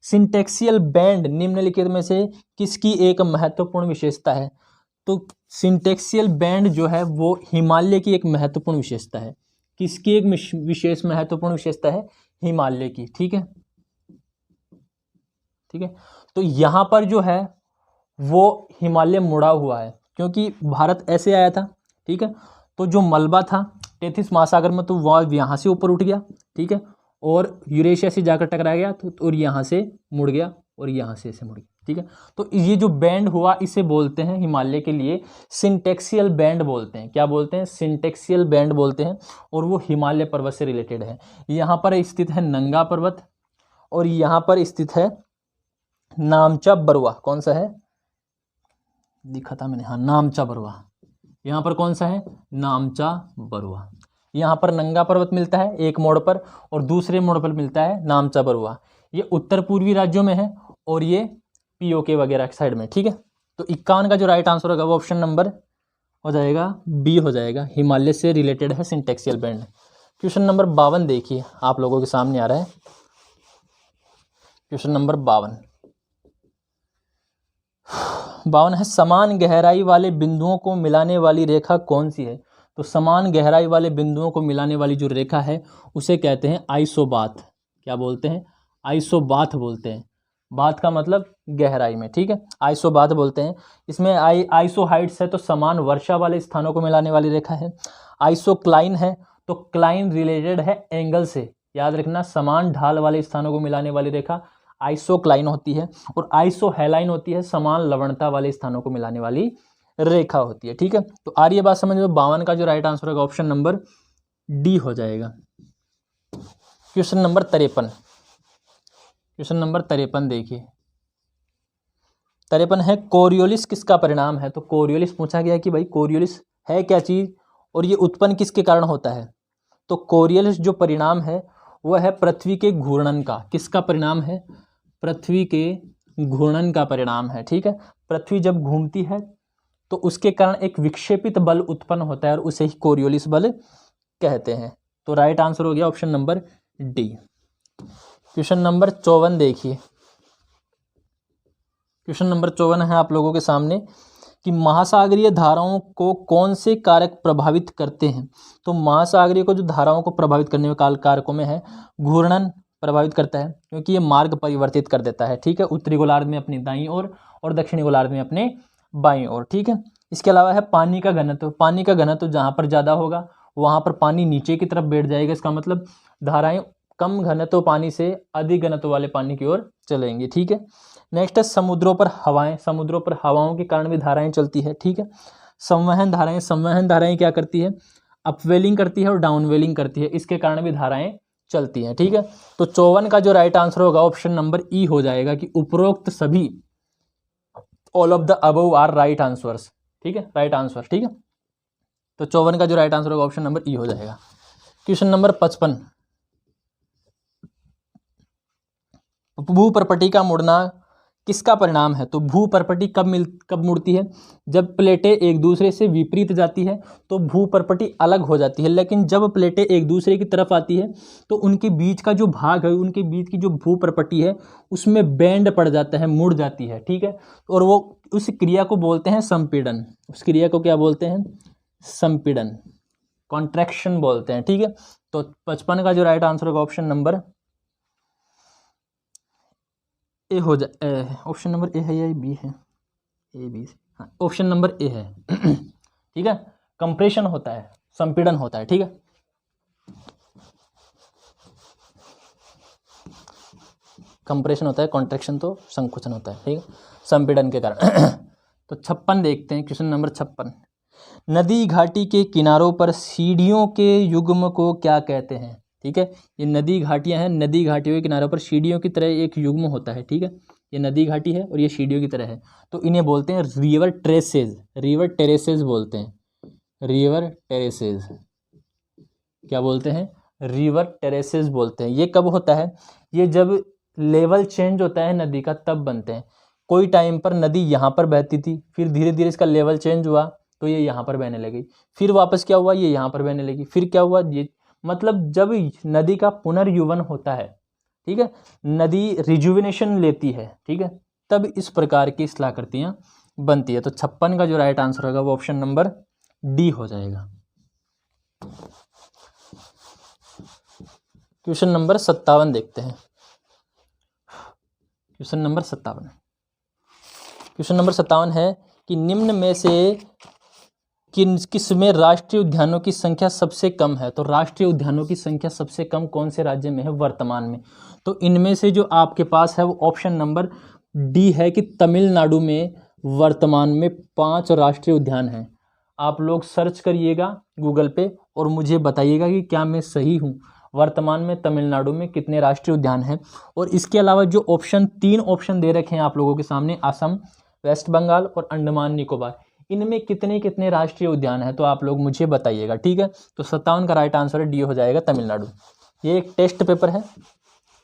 सिंटेक्सियल बैंड निम्नलिखित में से किसकी एक महत्वपूर्ण विशेषता है। तो सिंटेक्सियल बैंड जो है वो हिमालय की एक महत्वपूर्ण विशेषता है। किसकी एक विशेष महत्वपूर्ण विशेषता है, हिमालय की। ठीक है, ठीक है, तो यहाँ पर जो है वो हिमालय मुड़ा हुआ है, क्योंकि भारत ऐसे आया था। ठीक है, तो जो मलबा था टेथिस महासागर में, तो वह यहाँ से ऊपर उठ गया। ठीक है, और यूरेशिया से जाकर टकरा गया, तो और यहाँ से मुड़ गया, और यहाँ से ऐसे मुड़ गया। ठीक है, तो ये जो बैंड हुआ इसे बोलते हैं हिमालय के लिए सिंटेक्सियल बैंड बोलते हैं। क्या बोलते हैं, सिंटेक्सियल बैंड बोलते हैं, और वो हिमालय पर्वत से रिलेटेड है। यहाँ पर स्थित है नंगा पर्वत, और यहाँ पर स्थित है नामचा बरुआ। कौन सा है, लिखा था मैंने, हाँ, नामचा बरुआ। यहाँ पर कौन सा है, नामचा बरुआ। यहाँ पर नंगा पर्वत मिलता है एक मोड़ पर, और दूसरे मोड़ पर मिलता है नामचा बरुआ। ये उत्तर पूर्वी राज्यों में है, और ये पीओके वगैरह के साइड में। ठीक है, तो 51 का जो राइट आंसर होगा वो ऑप्शन नंबर हो जाएगा बी हो जाएगा, हिमालय से रिलेटेड है सिंटेक्सियल बैंड। क्वेश्चन नंबर 52 देखिए आप लोगों के सामने आ रहा है। क्वेश्चन नंबर 52 है, समान गहराई वाले बिंदुओं को मिलाने वाली रेखा कौन सी है। तो समान गहराई वाले बिंदुओं को मिलाने वाली जो रेखा है उसे कहते हैं आइसोबाथ। क्या बोलते हैं, आइसोबाथ बोलते हैं। बाथ का मतलब गहराई में। ठीक है, आइसोबाथ बोलते हैं। इसमें आइसोहाइड्स है तो समान वर्षा वाले स्थानों को मिलाने वाली रेखा है। आइसोक्लाइन है तो क्लाइन रिलेटेड है एंगल से, याद रखना, समान ढाल वाले स्थानों को मिलाने वाली रेखा आइसोक्लाइन होती है, और आइसोहेलाइन होती है समान लवणता वाले स्थानों को मिलाने वाली रेखा होती है। ठीक है, तो आ रही है बात समझ में। 52 का जो राइट आंसर होगा ऑप्शन नंबर डी हो जाएगा। क्वेश्चन नंबर 53, क्वेश्चन नंबर 53 देखिए, 53 है, कोरियोलिस किसका परिणाम है। तो कोरियोलिस पूछा गया कि भाई कोरियोलिस है क्या चीज, और ये उत्पन्न किसके कारण होता है। तो कोरियोलिस जो परिणाम है वह है पृथ्वी के घूर्णन का। किसका परिणाम है, पृथ्वी के घूर्णन का परिणाम है। ठीक है, पृथ्वी जब घूमती है तो उसके कारण एक विक्षेपित बल उत्पन्न होता है, और उसे ही कोरियोलिस बल कहते हैं। तो राइट आंसर हो गया option number D. Question number 54 देखिए, क्वेश्चन नंबर 54 है आप लोगों के सामने कि महासागरीय धाराओं को कौन से कारक प्रभावित करते हैं। तो महासागरीय को जो धाराओं को प्रभावित करने वाले कारकों में है घूर्णन प्रभावित करता है, क्योंकि ये मार्ग परिवर्तित कर देता है। ठीक है, उत्तरी गोलार्ध में अपनी दाईं ओर और दक्षिणी गोलार्ध में अपने बाईं ओर। ठीक है, इसके अलावा है पानी का घनत्व। पानी का घनत्व जहाँ पर ज़्यादा होगा वहाँ पर पानी नीचे की तरफ बैठ जाएगा। इसका मतलब धाराएं कम घनत्व पानी से अधिक घनत्व वाले पानी की ओर चलेंगी। ठीक है, नेक्स्ट है समुद्रों पर हवाएं। समुद्रों पर हवाओं के कारण भी धाराएं चलती है। ठीक है, संवहन धाराएं, संवहन धाराएं क्या करती है, अपवेलिंग करती है और डाउनवेलिंग करती है, इसके कारण भी धाराएं चलती हैं। ठीक है, तो 54 का जो राइट आंसर होगा ऑप्शन नंबर ई हो जाएगा कि उपरोक्त सभी, all of the above are right answers. ठीक है, राइट आंसर। ठीक है, तो 54 का जो राइट आंसर होगा ऑप्शन नंबर ई हो जाएगा। क्वेश्चन नंबर 55, भूपर्पटी का मुड़ना किसका परिणाम है। तो भूपर्पटी कब मुड़ती है, जब प्लेटें एक दूसरे से विपरीत जाती है तो भूपर्पटी अलग हो जाती है। लेकिन जब प्लेटें एक दूसरे की तरफ आती है तो उनके बीच का जो भाग है, उनके बीच की जो भूपर्पटी है उसमें बैंड पड़ जाता है, मुड़ जाती है। ठीक है, और वो उस क्रिया को बोलते हैं संपीड़न। उस क्रिया को क्या बोलते हैं, संपीड़न, कॉन्ट्रैक्शन बोलते हैं। ठीक है, तो 55 का जो राइट आंसर होगा ऑप्शन नंबर ए हो जाए। ऑप्शन नंबर ए है या बी है, ए बी, हाँ, ऑप्शन नंबर ए है। ठीक है, कंप्रेशन होता है, संपीड़न होता है। ठीक है, कंप्रेशन होता है, कॉन्ट्रैक्शन तो संकुचन होता है। ठीक है, संपीड़न के कारण। तो 56 देखते हैं, क्वेश्चन नंबर 56, नदी घाटी के किनारों पर सीढ़ियों के युग्म को क्या कहते हैं। ठीक है, ये नदी घाटियां हैं, नदी घाटियों के किनारों पर सीढ़ियों की तरह एक युग्म होता है। ठीक है, ये नदी घाटी है और ये सीढ़ियों की तरह है, तो इन्हें बोलते हैं रिवर ट्रेसेज। रिवर टेरेसेज बोलते हैं, रिवर टेरेसेज क्या बोलते हैं, रिवर टेरेसेस बोलते हैं। ये कब होता है? ये जब लेवल चेंज होता है नदी का तब बनते हैं। कोई टाइम पर नदी यहाँ पर बहती थी, फिर धीरे धीरे इसका लेवल चेंज हुआ तो ये यहाँ पर बहने लगी, फिर वापस क्या हुआ, ये यहाँ पर बहने लगी, फिर क्या हुआ, ये मतलब जब नदी का पुनर्युवन होता है, ठीक है, नदी रिजुविनेशन लेती है, ठीक है, तब इस प्रकार की स्थलाकृतियाँ बनती है। तो 56 का जो राइट आंसर होगा वो ऑप्शन नंबर डी हो जाएगा। क्वेश्चन नंबर 57 देखते हैं। क्वेश्चन नंबर 57, क्वेश्चन नंबर 57 है कि निम्न में से किस में राष्ट्रीय उद्यानों की संख्या सबसे कम है? तो राष्ट्रीय उद्यानों की संख्या सबसे कम कौन से राज्य में है वर्तमान में? तो इनमें से जो आपके पास है वो ऑप्शन नंबर डी है कि तमिलनाडु में वर्तमान में 5 राष्ट्रीय उद्यान हैं। आप लोग सर्च करिएगा गूगल पे और मुझे बताइएगा कि क्या मैं सही हूँ। वर्तमान में तमिलनाडु में कितने राष्ट्रीय उद्यान हैं? और इसके अलावा जो ऑप्शन 3 ऑप्शन दे रखे हैं आप लोगों के सामने, असम, वेस्ट बंगाल और अंडमान निकोबार, इनमें कितने कितने राष्ट्रीय उद्यान हैं? तो आप लोग मुझे बताइएगा, ठीक है। तो 57 का राइट आंसर है डी हो जाएगा, तमिलनाडु। ये एक टेस्ट पेपर है,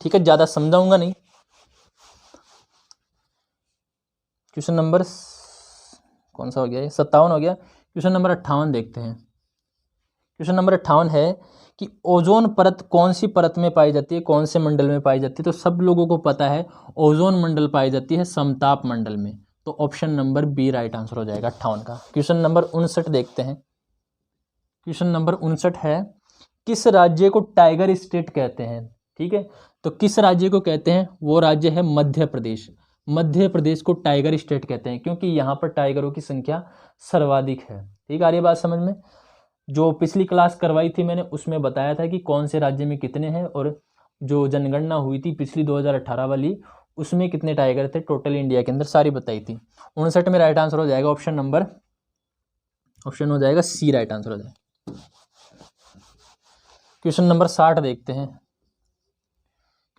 ठीक है, ज़्यादा समझाऊंगा नहीं। क्वेश्चन नंबर कौन सा हो गया? ये 57 हो गया। क्वेश्चन नंबर 58 देखते हैं। क्वेश्चन नंबर 58 है कि ओजोन परत कौन सी परत में पाई जाती है, कौन से मंडल में पाई जाती है? तो सब लोगों को पता है ओजोन मंडल पाई जाती है समताप मंडल में। तो option number B right answer हो जाएगा 58 का। क्वेश्चन नंबर 59 देखते हैं। क्वेश्चन नंबर 59 है किस राज्य को टाइगर स्टेट कहते हैं? ठीक है, तो किस राज्य को कहते हैं? वो राज्य है मध्य प्रदेश। मध्य प्रदेश को टाइगर स्टेट कहते हैं क्योंकि यहाँ पर टाइगरों की संख्या सर्वाधिक है। ठीक है, आ रही बात समझ में? जो पिछली क्लास करवाई थी मैंने उसमें बताया था कि कौन से राज्य में कितने हैं, और जो जनगणना हुई थी पिछली 2018 वाली उसमें कितने टाइगर थे टोटल इंडिया के अंदर, सारी बताई थी। 59 में राइट आंसर हो जाएगा ऑप्शन हो जाएगा सी राइट आंसर हो जाएगा। क्वेश्चन नंबर 60 देखते हैं।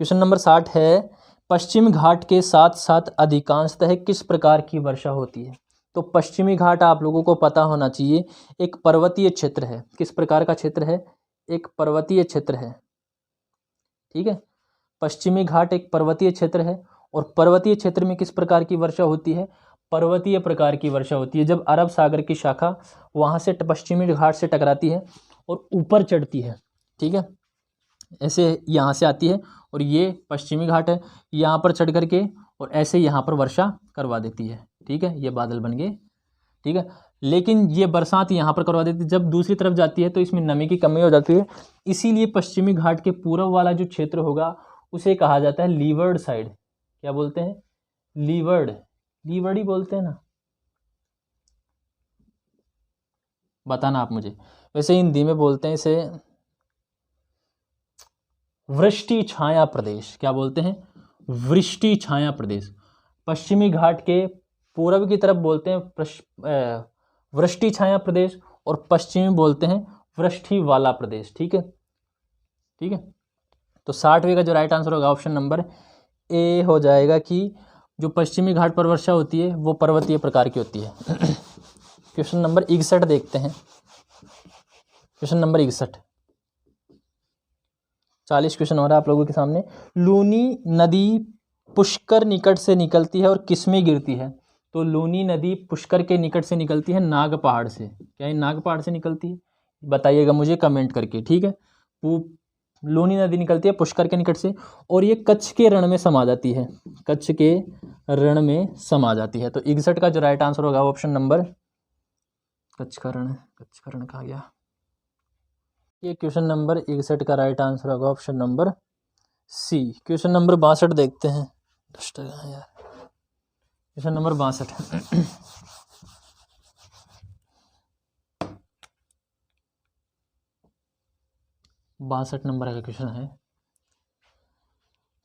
क्वेश्चन नंबर 60 है पश्चिमी घाट के साथ साथ अधिकांशतः किस प्रकार की वर्षा होती है? तो पश्चिमी घाट आप लोगों को पता होना चाहिए एक पर्वतीय क्षेत्र है। किस प्रकार का क्षेत्र है? एक पर्वतीय क्षेत्र है, ठीक है। पश्चिमी घाट एक पर्वतीय क्षेत्र है और पर्वतीय क्षेत्र में किस प्रकार की वर्षा होती है? पर्वतीय प्रकार की वर्षा होती है। जब अरब सागर की शाखा वहाँ से पश्चिमी घाट से टकराती है और ऊपर चढ़ती है, ठीक है, ऐसे यहाँ से आती है और ये पश्चिमी घाट है, यहाँ पर चढ़ करके और ऐसे यहाँ पर वर्षा करवा देती है, ठीक है, ये बादल बन गए, ठीक है। लेकिन ये बरसात यहाँ पर करवा देती है, जब दूसरी तरफ जाती है तो इसमें नमी की कमी हो जाती है, इसीलिए पश्चिमी घाट के पूर्व वाला जो क्षेत्र होगा उसे कहा जाता है लीवर्ड साइड। क्या बोलते हैं? लीवर्ड ही बोलते हैं ना, बताना आप मुझे। वैसे हिंदी में बोलते हैं इसे वृष्टि छाया प्रदेश। क्या बोलते हैं? वृष्टि छाया प्रदेश। पश्चिमी घाट के पूर्व की तरफ बोलते हैं वृष्टि छाया प्रदेश और पश्चिमी बोलते हैं वृष्टि वाला प्रदेश, ठीक है, ठीक है। तो 60वें का जो राइट आंसर होगा ऑप्शन नंबर ए हो जाएगा कि जो पश्चिमी घाट पर वर्षा होती है वो पर्वतीय प्रकार की होती है। क्वेश्चन नंबर 61 देखते हैं। क्वेश्चन नंबर 61, 40 क्वेश्चन हो रहा है आप लोगों के सामने। लूनी नदी पुष्कर निकट से निकलती है और किस में गिरती है? तो लूनी नदी पुष्कर के निकट से निकलती है नाग पहाड़ से। क्या ये नाग पहाड़ से निकलती है? बताइएगा मुझे कमेंट करके, ठीक है। लूनी नदी निकलती है पुष्कर के निकट से और ये कच्छ के रण में समा जाती है, कच्छ के रण में समा जाती है। तो 61 का जो राइट आंसर होगा ऑप्शन नंबर कच्छ का रण कहाँ गया? ये क्वेश्चन नंबर 61 का राइट आंसर होगा option number C. Question number 62 देखते हैं। यार क्वेश्चन नंबर 62 62 नंबर का क्वेश्चन है।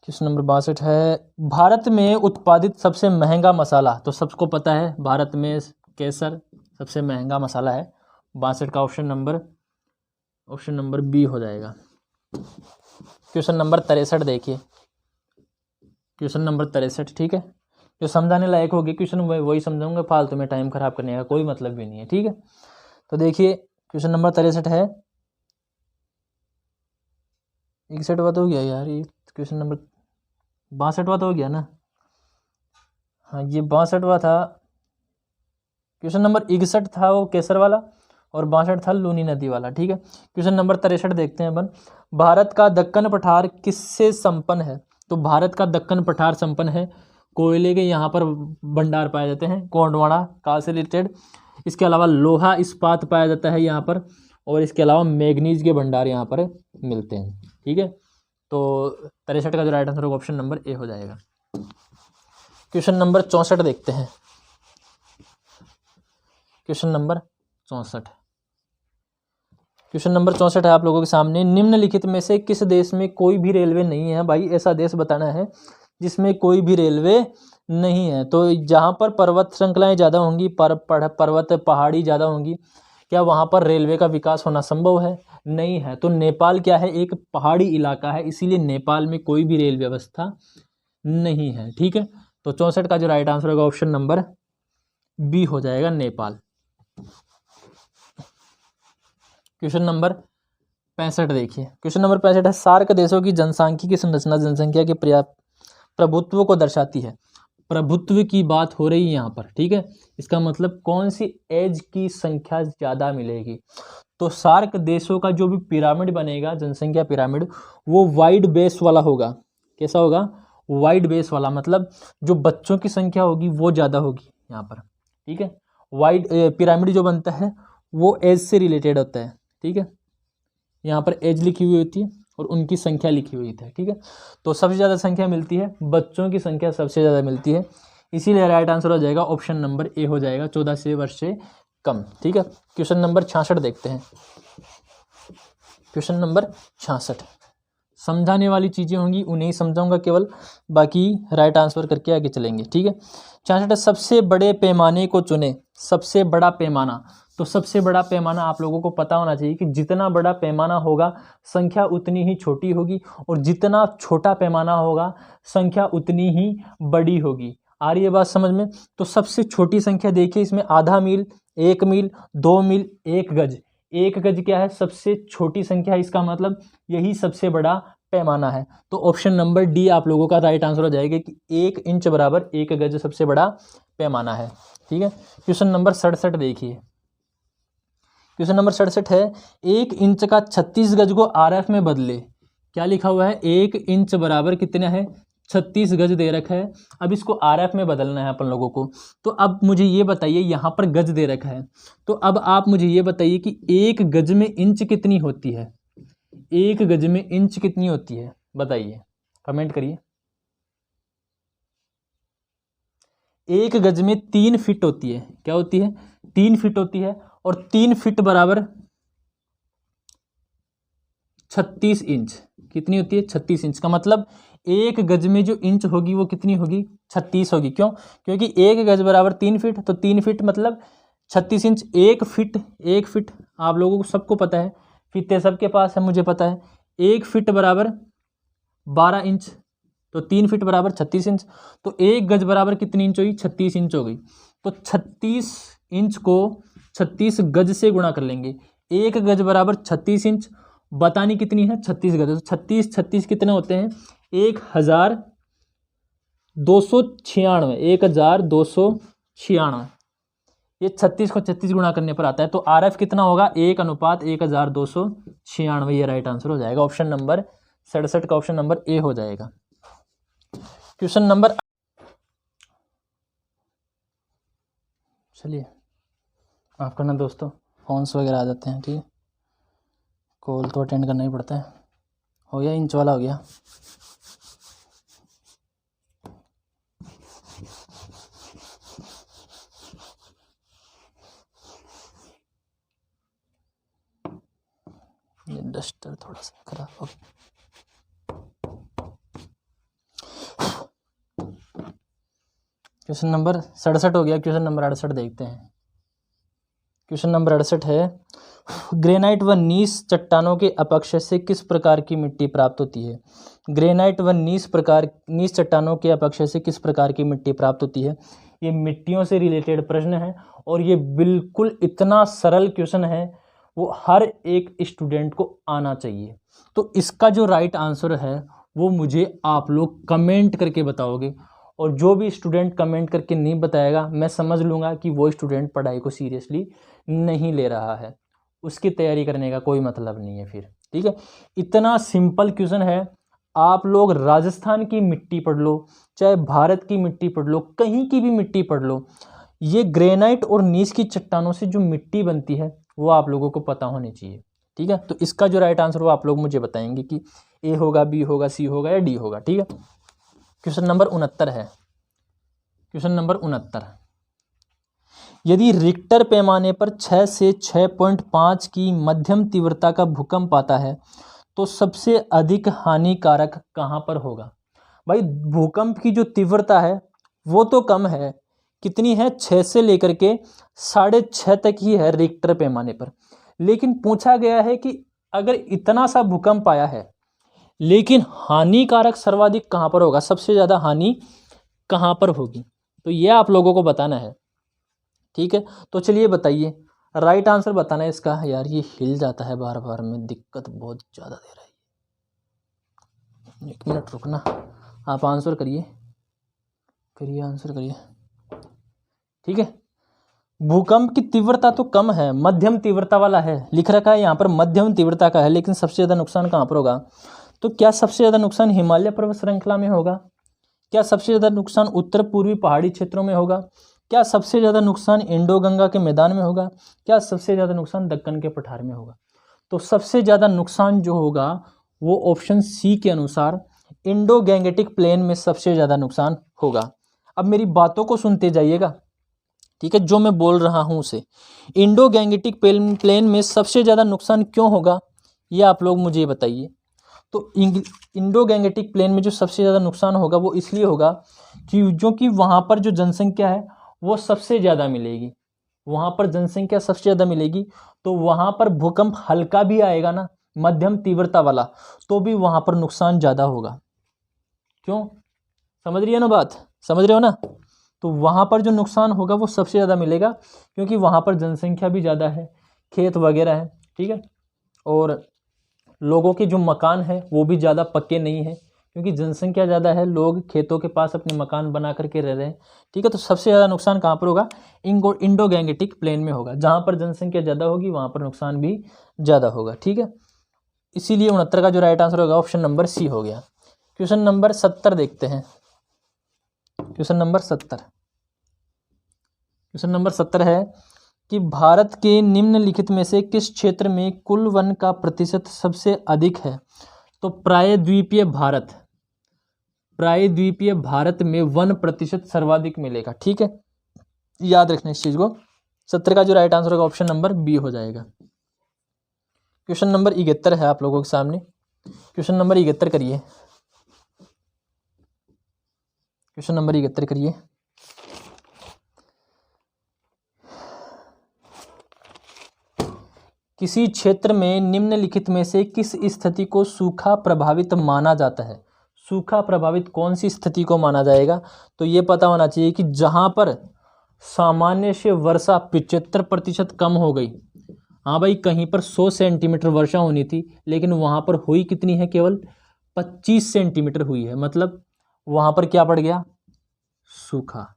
क्वेश्चन नंबर 62 है भारत में उत्पादित सबसे महंगा मसाला। तो सबको पता है भारत में केसर सबसे महंगा मसाला है। 62 का ऑप्शन नंबर बी हो जाएगा। क्वेश्चन नंबर 63 देखिए। क्वेश्चन नंबर 63, ठीक है, जो समझाने लायक होगी क्वेश्चन वही समझाऊंगा, फालतू में टाइम खराब करने का कोई मतलब भी नहीं है, ठीक है। तो देखिए क्वेश्चन नंबर 63 है 61वां तो हो गया यार, ये क्वेश्चन नंबर 62वां तो हो गया ना। हाँ ये 62वां था, क्वेश्चन नंबर 61 था वो केसर वाला, और 62 था लूनी नदी वाला। ठीक है, क्वेश्चन नंबर 63 देखते हैं अपन। भारत का दक्कन पठार किससे संपन्न है? तो भारत का दक्कन पठार संपन्न है, कोयले के यहाँ पर भंडार पाए जाते हैं, गोंडवाना काल से रिलेटेड। इसके अलावा लोहा इस्पात पाया जाता है यहाँ पर, और इसके अलावा मैग्नीज के भंडार यहाँ पर मिलते हैं। ठीक है, तो 63 का जो राइट आंसर होगा ऑप्शन नंबर ए हो जाएगा। क्वेश्चन नंबर 64 देखते हैं। क्वेश्चन नंबर 64, क्वेश्चन नंबर 64 है आप लोगों के सामने। निम्नलिखित में से किस देश में कोई भी रेलवे नहीं है? भाई ऐसा देश बताना है जिसमें कोई भी रेलवे नहीं है। तो जहाँ पर पर्वत श्रृंखलाएं ज़्यादा होंगी, पर्वत पहाड़ी ज़्यादा होंगी, क्या वहाँ पर रेलवे का विकास होना संभव है? नहीं है। तो नेपाल क्या है? एक पहाड़ी इलाका है, इसीलिए नेपाल में कोई भी रेल व्यवस्था नहीं है। ठीक है, तो 64 का जो राइट आंसर होगा ऑप्शन नंबर बी हो जाएगा, नेपाल। क्वेश्चन नंबर 65 देखिए। क्वेश्चन नंबर 65 है, सार्क देशों की जनसांख्यिकी संरचना जनसंख्या के प्रभुत्व को दर्शाती है। प्रभुत्व की बात हो रही है यहाँ पर। ठीक है, इसका मतलब कौन सी एज की संख्या ज़्यादा मिलेगी? तो सार्क देशों का जो भी पिरामिड बनेगा, जनसंख्या पिरामिड, वो वाइड बेस वाला होगा। कैसा होगा? वाइड बेस वाला, मतलब जो बच्चों की संख्या होगी वो ज़्यादा होगी यहाँ पर। ठीक है, वाइड पिरामिड जो बनता है वो एज से रिलेटेड होता है। ठीक है, यहाँ पर एज लिखी हुई होती है और उनकी संख्या लिखी हुई है। ठीक है, तो सबसे ज़्यादा संख्या मिलती है, बच्चों की संख्या सबसे ज़्यादा मिलती है, इसीलिए राइट आंसर हो जाएगा ऑप्शन नंबर ए हो जाएगा, 14 वर्ष से कम। ठीक है, क्वेश्चन नंबर 66 देखते हैं। क्वेश्चन नंबर 66, समझाने वाली चीज़ें होंगी उन्हें ही समझाऊंगा केवल, बाकी राइट आंसर करके आगे चलेंगे। ठीक है, 66, सबसे बड़े पैमाने को चुने। सबसे बड़ा पैमाना, तो सबसे बड़ा पैमाना आप लोगों को पता होना चाहिए कि जितना बड़ा पैमाना होगा संख्या उतनी ही छोटी होगी, और जितना छोटा पैमाना होगा संख्या उतनी ही बड़ी होगी। आ रही है बात समझ में? तो सबसे छोटी संख्या देखिए इसमें, आधा मील, 1 मील, 2 मील, 1 गज। 1 गज क्या है? सबसे छोटी संख्या, इसका मतलब यही सबसे बड़ा पैमाना है। तो ऑप्शन नंबर डी आप लोगों का राइट आंसर हो जाएगा कि 1 इंच बराबर 1 गज सबसे बड़ा पैमाना है। ठीक है, क्वेश्चन नंबर 67 देखिए। क्वेश्चन नंबर 67 है, 1 इंच का 36 गज को आरएफ में बदले। क्या लिखा हुआ है? 1 इंच बराबर कितना है? 36 गज दे रखा है। अब इसको आरएफ में बदलना है अपन लोगों को। तो अब मुझे ये बताइए, यहाँ पर गज दे रखा है, तो अब आप मुझे ये बताइए कि 1 गज में इंच कितनी होती है? 1 गज में इंच कितनी होती है बताइए, कमेंट करिए। 1 गज में 3 फीट होती है। क्या होती है? 3 फीट होती है, और 3 फीट बराबर 36 इंच। कितनी होती है? 36 इंच। का मतलब 1 गज में जो इंच होगी वो कितनी होगी? 36 होगी। क्यों? क्योंकि 1 गज बराबर 3 फीट, तो 3 फीट मतलब 36 इंच। 1 फीट आप लोगों को सबको पता है, फीते सबके पास है, मुझे पता है। 1 फीट बराबर 12 इंच, तो 3 फीट बराबर 36 इंच। तो 1 गज बराबर कितनी इंच हुई? 36 इंच हो गई। तो 36 इंच को 36 गज से गुणा कर लेंगे। 1 गज बराबर 36 इंच, बतानी कितनी है? 36 गज। तो 36 कितने होते हैं? 1296। 1296। ये 36 को 36 गुणा करने पर आता है। तो आरएफ कितना होगा? 1:1296। ये राइट आंसर हो जाएगा, ऑप्शन नंबर 67 का ऑप्शन नंबर ए हो जाएगा। क्वेश्चन नंबर, चलिए माफ करना दोस्तों, फोन्स वगैरह आ जाते हैं। ठीक है, कॉल तो अटेंड करना ही पड़ता है। हो गया, इंच वाला हो गया। ये डस्टर थोड़ा सा खराब हो गया। क्वेश्चन नंबर 67 हो गया। क्वेश्चन नंबर 68 देखते हैं। क्वेश्चन नंबर 68 है, ग्रेनाइट व नीस चट्टानों के अपक्षय से किस प्रकार की मिट्टी प्राप्त होती है? ग्रेनाइट व नीस चट्टानों के अपक्षय से किस प्रकार की मिट्टी प्राप्त होती है? ये मिट्टियों से रिलेटेड प्रश्न है, और ये बिल्कुल इतना सरल क्वेश्चन है, वो हर एक स्टूडेंट को आना चाहिए। तो इसका जो राइट आंसर है वो मुझे आप लोग कमेंट करके बताओगे, और जो भी स्टूडेंट कमेंट करके नहीं बताएगा मैं समझ लूँगा कि वो स्टूडेंट पढ़ाई को सीरियसली नहीं ले रहा है, उसकी तैयारी करने का कोई मतलब नहीं है फिर। ठीक है, इतना सिंपल क्वेश्चन है। आप लोग राजस्थान की मिट्टी पढ़ लो, चाहे भारत की मिट्टी पढ़ लो, कहीं की भी मिट्टी पढ़ लो, ये ग्रेनाइट और नीस की चट्टानों से जो मिट्टी बनती है वो आप लोगों को पता होनी चाहिए। ठीक है, तो इसका जो राइट आंसर वो आप लोग मुझे बताएंगे कि ए होगा, बी होगा, सी होगा या डी होगा। ठीक है, क्वेश्चन नंबर 69 है। क्वेश्चन नंबर 69, यदि रिक्टर पैमाने पर 6 से 6.5 की मध्यम तीव्रता का भूकंप आता है तो सबसे अधिक हानिकारक कहाँ पर होगा? भाई भूकंप की जो तीव्रता है वो तो कम है, कितनी है? 6 से लेकर के 6.5 तक ही है रिक्टर पैमाने पर, लेकिन पूछा गया है कि अगर इतना सा भूकंप आया है लेकिन हानिकारक सर्वाधिक कहाँ पर होगा, सबसे ज़्यादा हानि कहाँ पर होगी, तो ये आप लोगों को बताना है। ठीक है, तो चलिए बताइए, राइट आंसर बताना है इसका। यार ये हिल जाता है बार बार, में दिक्कत बहुत ज़्यादा दे रहा है। एक मिनट रुकना, आप आंसर करिए, आंसर करिए। ठीक है, भूकंप की तीव्रता तो कम है, मध्यम तीव्रता वाला है, लिख रखा है यहाँ पर मध्यम तीव्रता का है, लेकिन सबसे ज़्यादा नुकसान कहाँ पर होगा? तो क्या सबसे ज़्यादा नुकसान हिमालय पर्वत श्रृंखला में होगा? क्या सबसे ज़्यादा नुकसान उत्तर पूर्वी पहाड़ी क्षेत्रों में होगा? क्या सबसे ज़्यादा नुकसान इंडो गंगा के मैदान में होगा? क्या सबसे ज़्यादा नुकसान दक्कन के पठार में होगा? तो सबसे ज़्यादा नुकसान जो होगा वो ऑप्शन सी के अनुसार इंडो गैंगेटिक प्लेन में सबसे ज़्यादा नुकसान होगा। अब मेरी बातों को सुनते जाइएगा, ठीक है, जो मैं बोल रहा हूँ उसे। इंडो गैंगेटिक प्लेन में सबसे ज़्यादा नुकसान क्यों होगा ये आप लोग मुझे बताइए। तो इंडो गैंगेटिक प्लेन में जो सबसे ज़्यादा नुकसान होगा वो इसलिए होगा कि वहाँ पर जो जनसंख्या है वो सबसे ज़्यादा मिलेगी, वहाँ पर जनसंख्या सबसे ज़्यादा मिलेगी, तो वहाँ पर भूकंप हल्का भी आएगा ना, मध्यम तीव्रता वाला, तो भी वहाँ पर नुकसान ज़्यादा होगा। क्यों? समझ रही है ना बात, समझ रहे हो ना? तो वहाँ पर जो नुकसान होगा वो सबसे ज़्यादा मिलेगा, क्योंकि वहाँ पर जनसंख्या भी ज़्यादा है, खेत वगैरह है। ठीक है, और लोगों के जो मकान है वो भी ज़्यादा पक्के नहीं है, क्योंकि जनसंख्या ज़्यादा है, लोग खेतों के पास अपने मकान बना करके रह रहे हैं। ठीक है, तो सबसे ज़्यादा नुकसान कहाँ पर होगा? इंडो गैंगेटिक प्लेन में होगा। जहाँ पर जनसंख्या ज़्यादा होगी वहाँ पर नुकसान भी ज़्यादा होगा। ठीक है, इसीलिए 69 का जो राइट आंसर होगा ऑप्शन नंबर सी हो गया। क्वेश्चन नंबर 70 देखते हैं। क्वेश्चन नंबर 70, क्वेश्चन नंबर 70 है कि भारत के निम्नलिखित में से किस क्षेत्र में कुल वन का प्रतिशत सबसे अधिक है? तो प्रायद्वीपीय भारत में वन प्रतिशत सर्वाधिक मिलेगा। ठीक है, याद रखना इस चीज को। 70 का जो राइट आंसर होगा ऑप्शन नंबर बी हो जाएगा। क्वेश्चन नंबर 71 है आप लोगों के सामने। क्वेश्चन नंबर 71 करिए, क्वेश्चन नंबर 71 करिए। किसी क्षेत्र में निम्नलिखित में से किस स्थिति को सूखा प्रभावित माना जाता है? सूखा प्रभावित कौन सी स्थिति को माना जाएगा? तो ये पता होना चाहिए कि जहां पर सामान्य से वर्षा 75% कम हो गई। हाँ भाई, कहीं पर 100 सेंटीमीटर वर्षा होनी थी, लेकिन वहां पर हुई कितनी है? केवल 25 सेंटीमीटर हुई है, मतलब वहां पर क्या पड़ गया? सूखा।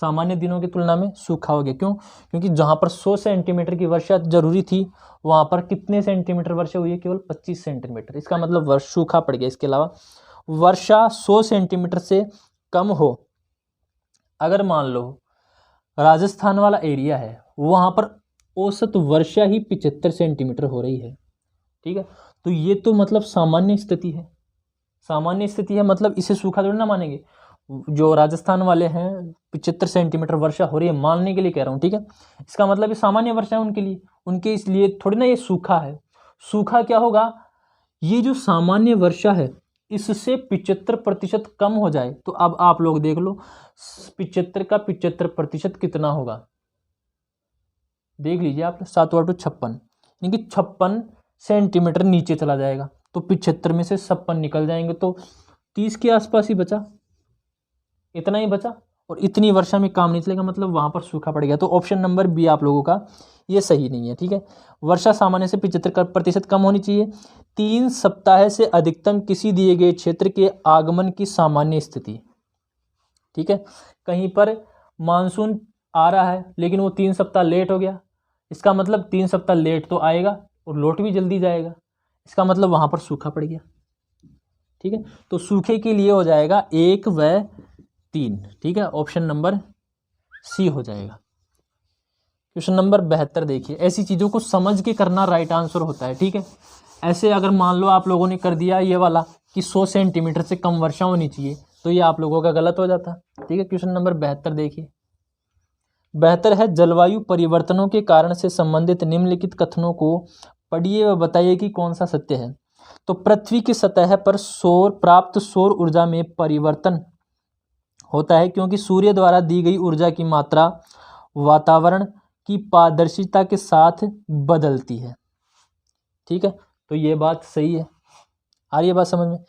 सामान्य दिनों की तुलना में सूखा हो गया। क्यों? क्योंकि जहां पर 100 सेंटीमीटर की वर्षा जरूरी थी वहां पर कितने सेंटीमीटर वर्षा हुई है? केवल 25 सेंटीमीटर। इसका मतलब सूखा पड़ गया। इसके अलावा वर्षा 100 सेंटीमीटर से कम हो, अगर मान लो राजस्थान वाला एरिया है वहां पर औसत वर्षा ही 75 सेंटीमीटर हो रही है। ठीक है, तो ये तो मतलब सामान्य स्थिति है। सामान्य स्थिति है मतलब इसे सूखा थोड़ी ना मानेंगे। जो राजस्थान वाले हैं 75 सेंटीमीटर वर्षा हो रही है मानने के लिए कह रहा हूँ। ठीक है, इसका मतलब ये सामान्य वर्षा है उनके लिए, उनके इसलिए थोड़ी ना ये सूखा है। सूखा क्या होगा? ये जो सामान्य वर्षा है इससे 75% कम हो जाए। तो अब आप लोग देख लो 75 का 75% कितना होगा, देख लीजिए आप। 7 × 2 56, यानी कि 56 सेंटीमीटर नीचे चला जाएगा। तो 75 में से 56 निकल जाएंगे तो 30 के आसपास ही बचा, इतना ही बचा। और इतनी वर्षा में काम नहीं चलेगा, मतलब वहाँ पर सूखा पड़ गया। तो ऑप्शन नंबर बी आप लोगों का ये सही नहीं है, ठीक है। वर्षा सामान्य से 75% कम होनी चाहिए। 3 सप्ताह से अधिकतम किसी दिए गए क्षेत्र के आगमन की सामान्य स्थिति, ठीक है। कहीं पर मानसून आ रहा है लेकिन वो 3 सप्ताह लेट हो गया, इसका मतलब 3 सप्ताह लेट तो आएगा और लौट भी जल्दी जाएगा, इसका मतलब वहाँ पर सूखा पड़ गया, ठीक है। तो सूखे के लिए हो जाएगा 1 व 3, ठीक है। ऑप्शन नंबर सी हो जाएगा। क्वेश्चन नंबर 72 देखिए, ऐसी चीज़ों को समझ के करना राइट आंसर होता है, ठीक है। ऐसे अगर मान लो आप लोगों ने कर दिया ये वाला कि 100 सेंटीमीटर से कम वर्षा होनी चाहिए, तो ये आप लोगों का गलत हो जाता, ठीक है। क्वेश्चन नंबर 72 देखिए, 72 है, जलवायु परिवर्तनों के कारण से संबंधित निम्नलिखित कथनों को पढ़िए व बताइए कि कौन सा सत्य है। तो पृथ्वी की सतह पर प्राप्त सौर ऊर्जा में परिवर्तन होता है क्योंकि सूर्य द्वारा दी गई ऊर्जा की मात्रा वातावरण की पारदर्शिता के साथ बदलती है, ठीक है। तो ये बात सही है, आ रही है बात समझ में।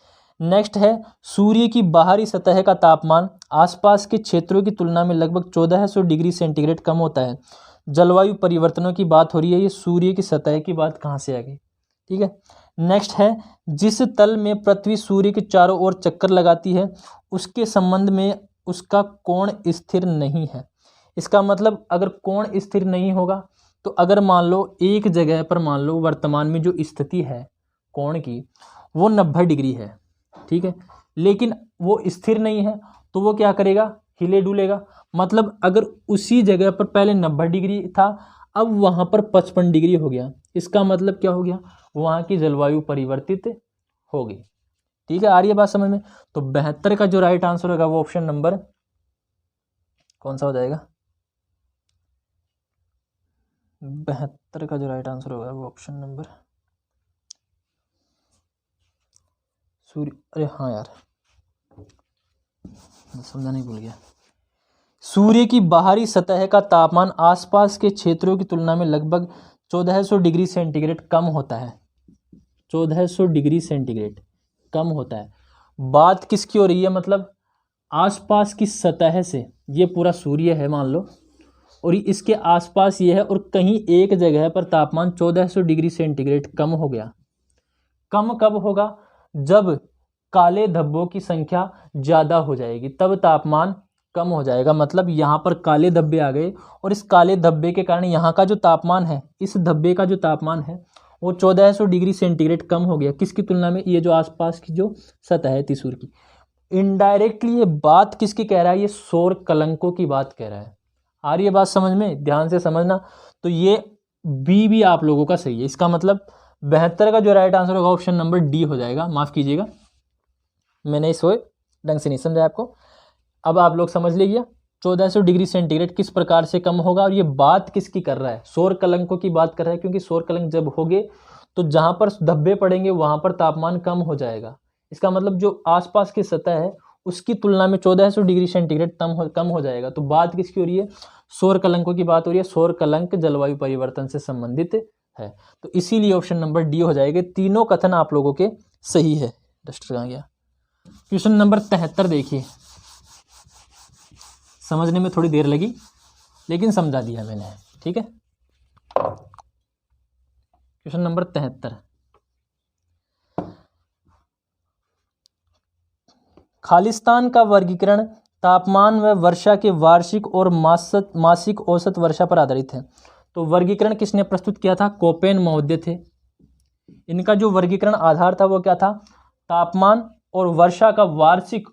नेक्स्ट है, सूर्य की बाहरी सतह का तापमान आसपास के क्षेत्रों की तुलना में लगभग 1400 डिग्री सेंटीग्रेड कम होता है। जलवायु परिवर्तनों की बात हो रही है, ये सूर्य की सतह की बात कहाँ से आ गई, ठीक है। नेक्स्ट है, जिस तल में पृथ्वी सूर्य के चारों ओर चक्कर लगाती है उसके संबंध में उसका कोण स्थिर नहीं है। इसका मतलब अगर कोण स्थिर नहीं होगा तो अगर मान लो एक जगह पर मान लो वर्तमान में जो स्थिति है कोण की वो 90 डिग्री है, ठीक है, लेकिन वो स्थिर नहीं है, तो वो क्या करेगा, हिले डुलेगा। मतलब अगर उसी जगह पर पहले 90 डिग्री था, अब वहाँ पर 55 डिग्री हो गया, इसका मतलब क्या हो गया, वहाँ की जलवायु परिवर्तित हो गई, ठीक है। आ रही है बात समझ में। तो 72 का जो राइट आंसर होगा वो ऑप्शन नंबर कौन सा हो जाएगा, 72 का जो राइट आंसर होगा वो ऑप्शन नंबर सूर्य, अरे हाँ यार समझा नहीं, भूल गया। सूर्य की बाहरी सतह का तापमान आसपास के क्षेत्रों की तुलना में लगभग 1400 डिग्री सेंटीग्रेड कम होता है, 1400 डिग्री सेंटीग्रेड कम होता है। बात किसकी हो रही है, मतलब आसपास की सतह से, ये पूरा सूर्य है मान लो और इसके आसपास ये है और कहीं एक जगह पर तापमान 1400 डिग्री सेंटीग्रेड कम हो गया। कम कब होगा, जब काले धब्बों की संख्या ज़्यादा हो जाएगी तब तापमान कम हो जाएगा। मतलब यहाँ पर काले धब्बे आ गए और इस काले धब्बे के कारण यहाँ का जो तापमान है, इस धब्बे का जो तापमान है वो 1400 डिग्री सेंटीग्रेड कम हो गया। किसकी तुलना में, ये जो आसपास की जो सतह है त्रिशूल की। इनडायरेक्टली ये बात किसकी कह रहा है, ये सौर कलंकों की बात कह रहा है। आ रही है बात समझ में, ध्यान से समझना। तो ये बी भी आप लोगों का सही है, इसका मतलब 72 का जो राइट आंसर होगा ऑप्शन नंबर डी हो जाएगा। माफ़ कीजिएगा मैंने इसको ढंग से नहीं समझा आपको, अब आप लोग समझ लीजिए 1400 डिग्री सेंटीग्रेड किस प्रकार से कम होगा और ये बात किसकी कर रहा है, सौर कलंकों की बात कर रहा है। क्योंकि सौर कलंक जब होंगे तो जहाँ पर धब्बे पड़ेंगे वहाँ पर तापमान कम हो जाएगा। इसका मतलब जो आसपास की सतह है उसकी तुलना में 1400 डिग्री सेंटीग्रेड कम हो जाएगा। तो बात किसकी हो रही है, सौर कलंकों की बात हो रही है। सौर कलंक जलवायु परिवर्तन से संबंधित है, तो इसीलिए ऑप्शन नंबर डी हो जाएगा। तीनों कथन आप लोगों के सही है। डस्टर कहाँ गया। क्वेश्चन नंबर 73 देखिए, समझने में थोड़ी देर लगी लेकिन समझा दिया मैंने, ठीक है। क्वेश्चन नंबर 73, खालिस्तान का वर्गीकरण तापमान व वर्षा के वार्षिक और मासिक औसत वर्षा पर आधारित है। तो वर्गीकरण किसने प्रस्तुत किया था, कोपेन महोदय थे। इनका जो वर्गीकरण आधार था वो क्या था, तापमान और वर्षा का वार्षिक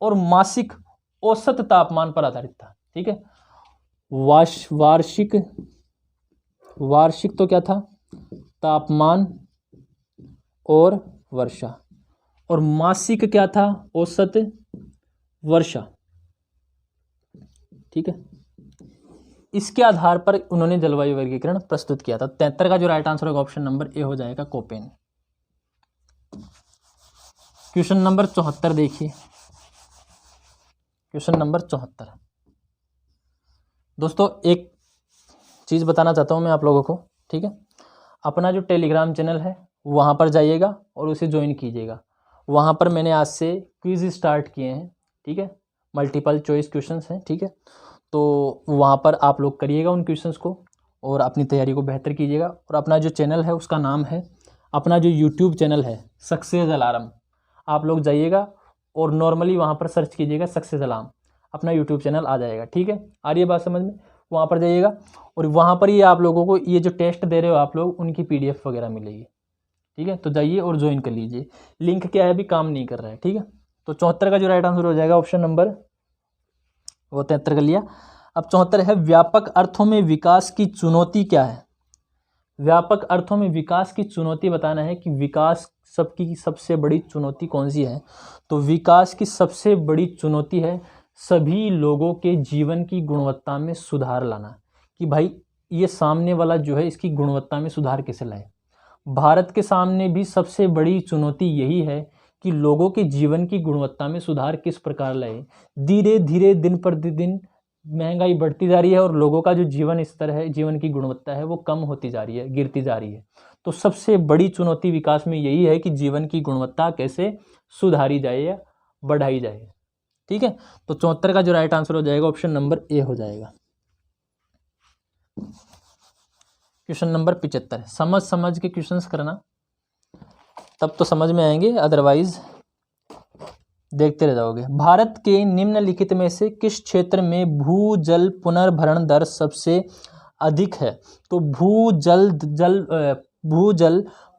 और मासिक औसत तापमान पर आधारित था, ठीक है। वार्षिक तो क्या था, तापमान और वर्षा, और मासिक क्या था, औसत वर्षा, ठीक है। इसके आधार पर उन्होंने जलवायु वर्गीकरण प्रस्तुत किया था। 73 का जो राइट आंसर होगा ऑप्शन नंबर ए हो जाएगा, कोपेन। क्वेश्चन नंबर 74 देखिए, क्वेश्चन नंबर 74 दोस्तों, एक चीज़ बताना चाहता हूँ मैं आप लोगों को, ठीक है। अपना जो टेलीग्राम चैनल है वहाँ पर जाइएगा और उसे ज्वाइन कीजिएगा। वहाँ पर मैंने आज से क्विज स्टार्ट किए हैं, ठीक है। मल्टीपल चॉइस क्वेश्चंस हैं, ठीक है। तो वहाँ पर आप लोग करिएगा उन क्वेश्चंस को और अपनी तैयारी को बेहतर कीजिएगा। और अपना जो चैनल है उसका नाम है, अपना जो यूट्यूब चैनल है सक्सेस अलार्म, आप लोग जाइएगा और नॉर्मली वहाँ पर सर्च कीजिएगा सक्सेस अलार्म, अपना यूट्यूब चैनल आ जाएगा, ठीक है। आ रही है बात समझ में? वहाँ पर जाइएगा और वहाँ पर ही आप लोगों को ये जो टेस्ट दे रहे हो आप लोग, उनकी PDF वगैरह मिलेगी, ठीक है। तो जाइए और ज्वाइन कर लीजिए। लिंक क्या है, अभी काम नहीं कर रहा है, ठीक है। तो 74 का जो राइट आंसर हो जाएगा ऑप्शन नंबर, वो 73 कर लिया। अब 74 है, व्यापक अर्थों में विकास की चुनौती क्या है। व्यापक अर्थों में विकास की चुनौती बताना है कि विकास सबकी सबसे बड़ी चुनौती कौन सी है। तो विकास की सबसे बड़ी चुनौती है सभी लोगों के जीवन की गुणवत्ता में सुधार लाना, कि भाई ये सामने वाला जो है इसकी गुणवत्ता में सुधार कैसे लाए। भारत के सामने भी सबसे बड़ी चुनौती यही है कि लोगों के जीवन की गुणवत्ता में सुधार किस प्रकार लाए। धीरे धीरे दिन प्रतिदिन महंगाई बढ़ती जा रही है और लोगों का जो जीवन स्तर है, जीवन की गुणवत्ता है, वो कम होती जा रही है, गिरती जा रही है। तो सबसे बड़ी चुनौती विकास में यही है कि जीवन की गुणवत्ता कैसे सुधारी जाए या बढ़ाई जाए, ठीक है। तो 74 का जो राइट आंसर हो जाएगा ऑप्शन नंबर ए हो जाएगा। क्वेश्चन नंबर 75, समझ समझ के क्वेश्चंस करना, तब तो समझ में आएंगे, अदरवाइज देखते रह जाओगे। भारत के निम्नलिखित में से किस क्षेत्र में भूजल पुनर्भरण दर सबसे अधिक है। तो भूजल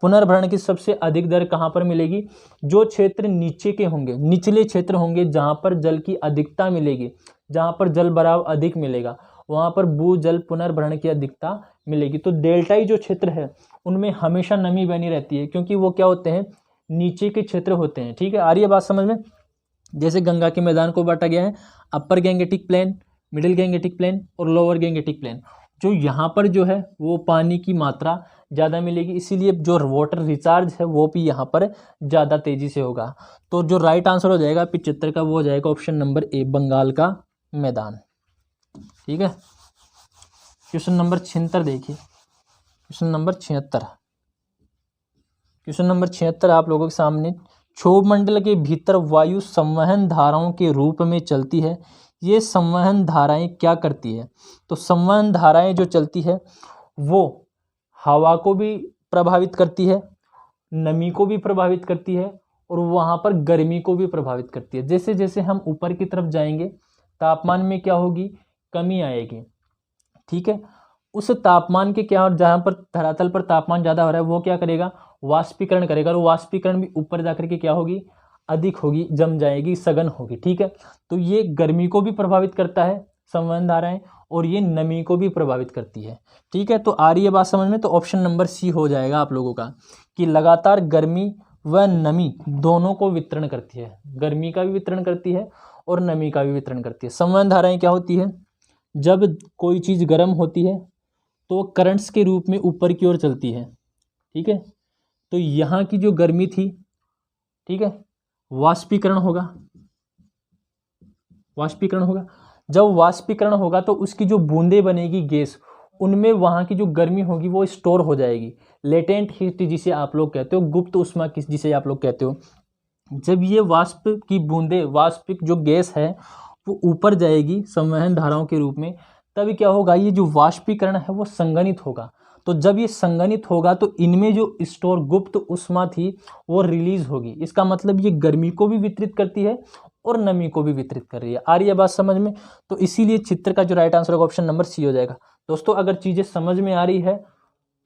पुनर्भरण की सबसे अधिक दर कहाँ पर मिलेगी। जो क्षेत्र नीचे के होंगे, निचले क्षेत्र होंगे, जहाँ पर जल की अधिकता मिलेगी, जहाँ पर जल भराव अधिक मिलेगा, वहाँ पर भूजल पुनर्भरण की अधिकता मिलेगी। तो डेल्टाई जो क्षेत्र है उनमें हमेशा नमी बनी रहती है, क्योंकि वो क्या होते हैं, नीचे के क्षेत्र होते हैं, ठीक है। आ रही है बात समझ में? जैसे गंगा के मैदान को बांटा गया है upper Gangetic plain, middle Gangetic plain और लोअर गैंगेटिक प्लेन। जो यहाँ पर जो है वो पानी की मात्रा ज़्यादा मिलेगी, इसीलिए जो वाटर रिचार्ज है वो भी यहाँ पर ज़्यादा तेज़ी से होगा। तो जो राइट आंसर हो जाएगा 75 का, वो हो जाएगा ऑप्शन नंबर ए, बंगाल का मैदान, ठीक है। क्वेश्चन नंबर 76 देखिए, क्वेश्चन नंबर 76, क्वेश्चन नंबर 76 आप लोगों के सामने, क्षोभ मंडल के भीतर वायु संवहन धाराओं के रूप में चलती है, ये संवहन धाराएं क्या करती है। तो संवहन धाराएं जो चलती है वो हवा को भी प्रभावित करती है, नमी को भी प्रभावित करती है और वहाँ पर गर्मी को भी प्रभावित करती है। जैसे जैसे हम ऊपर की तरफ जाएंगे तापमान में क्या होगी, कमी आएगी, ठीक है। उस तापमान के क्या, जहाँ पर धरातल पर तापमान ज़्यादा हो रहा है वो क्या करेगा, वाष्पीकरण करेगा, और वाष्पीकरण भी ऊपर जाकर के क्या होगी, अधिक होगी, जम जाएगी, सघन होगी, ठीक है। तो ये गर्मी को भी प्रभावित करता है संवहन धाराएं, और ये नमी को भी प्रभावित करती है, ठीक है। तो आ रही है बात समझ में? तो ऑप्शन नंबर सी हो जाएगा आप लोगों का, कि लगातार गर्मी व नमी दोनों को वितरण करती है, गर्मी का भी वितरण करती है और नमी का भी वितरण करती है। संवहन धाराएं क्या होती है, जब कोई चीज़ गर्म होती है तो करंट्स के रूप में ऊपर की ओर चलती है, ठीक है। तो यहाँ की जो गर्मी थी, ठीक है, वाष्पीकरण होगा, वाष्पीकरण होगा। जब वाष्पीकरण होगा तो उसकी जो बूंदें बनेगी गैस, उनमें वहाँ की जो गर्मी होगी वो स्टोर हो जाएगी, लेटेंट हीट जिसे आप लोग कहते हो, गुप्त ऊष्मा किस जिसे आप लोग कहते हो। जब ये वाष्प की बूंदें, वाष्पिक जो गैस है वो ऊपर जाएगी संवहन धाराओं के रूप में, तब क्या होगा, ये जो वाष्पीकरण है वो संघनित होगा। तो जब ये संघनित होगा तो इनमें जो स्टोर गुप्त ऊष्मा थी वो रिलीज होगी। इसका मतलब ये गर्मी को भी वितरित करती है और नमी को भी वितरित कर रही है। आ रही है बात समझ में? तो इसीलिए चित्र का जो राइट आंसर होगा ऑप्शन नंबर सी हो जाएगा। दोस्तों अगर चीज़ें समझ में आ रही है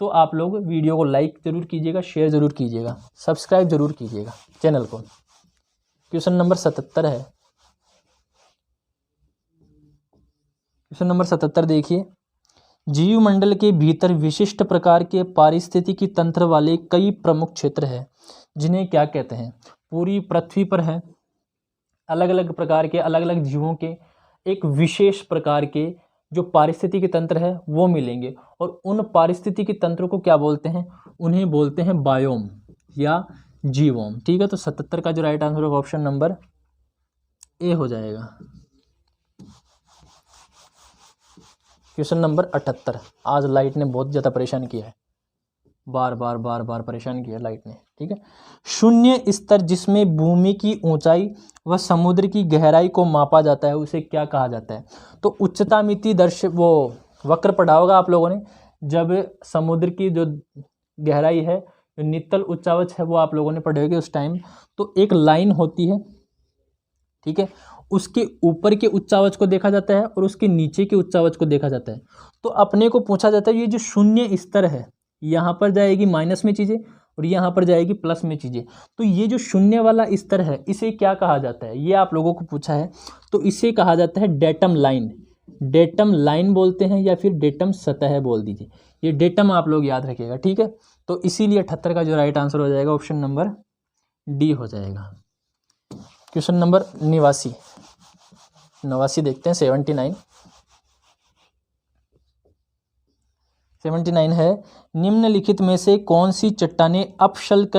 तो आप लोग वीडियो को लाइक जरूर कीजिएगा, शेयर जरूर कीजिएगा, सब्सक्राइब जरूर कीजिएगा चैनल को। क्वेश्चन नंबर 77 है, क्वेश्चन नंबर 77 देखिए, जीव मंडल के भीतर विशिष्ट प्रकार के पारिस्थितिकी तंत्र वाले कई प्रमुख क्षेत्र हैं, जिन्हें क्या कहते हैं। पूरी पृथ्वी पर है, अलग अलग प्रकार के, अलग अलग जीवों के एक विशेष प्रकार के जो पारिस्थितिकी तंत्र है वो मिलेंगे, और उन पारिस्थितिकी तंत्रों को क्या बोलते हैं, उन्हें बोलते हैं बायोम या जीवोम, ठीक है। तो 77 का जो राइट आंसर होगा ऑप्शन नंबर ए हो जाएगा। क्वेश्चन नंबर 78, आज लाइट ने बहुत ज़्यादा परेशान किया है, बार बार बार बार परेशान किया लाइट ने, ठीक है। शून्य स्तर जिसमें भूमि की ऊंचाई व समुद्र की गहराई को मापा जाता है उसे क्या कहा जाता है? तो उच्चता मिति वो वक्र पढ़ा होगा आप लोगों ने, जब समुद्र की जो गहराई है, जो नित्तल उच्चावच है, वो आप लोगों ने पढ़े होंगे उस टाइम। तो एक लाइन होती है, ठीक है, उसके ऊपर के उच्चावच को देखा जाता है और उसके नीचे के उच्चावच को देखा जाता है। तो अपने को पूछा जाता है ये जो शून्य स्तर है, यहाँ पर जाएगी माइनस में चीज़ें और यहाँ पर जाएगी प्लस में चीज़ें। तो ये जो शून्य वाला स्तर है इसे क्या कहा जाता है, ये आप लोगों को पूछा है। तो इसे कहा जाता है डेटम लाइन। डेटम लाइन बोलते हैं या फिर डेटम सतह बोल दीजिए, ये डेटम आप लोग याद रखिएगा, ठीक है। तो इसीलिए 78 का जो राइट आंसर हो जाएगा ऑप्शन नंबर डी हो जाएगा। क्वेश्चन नंबर 89 देखते हैं। 79 है, निम्नलिखित में से कौन सी चट्टानें अपशल्क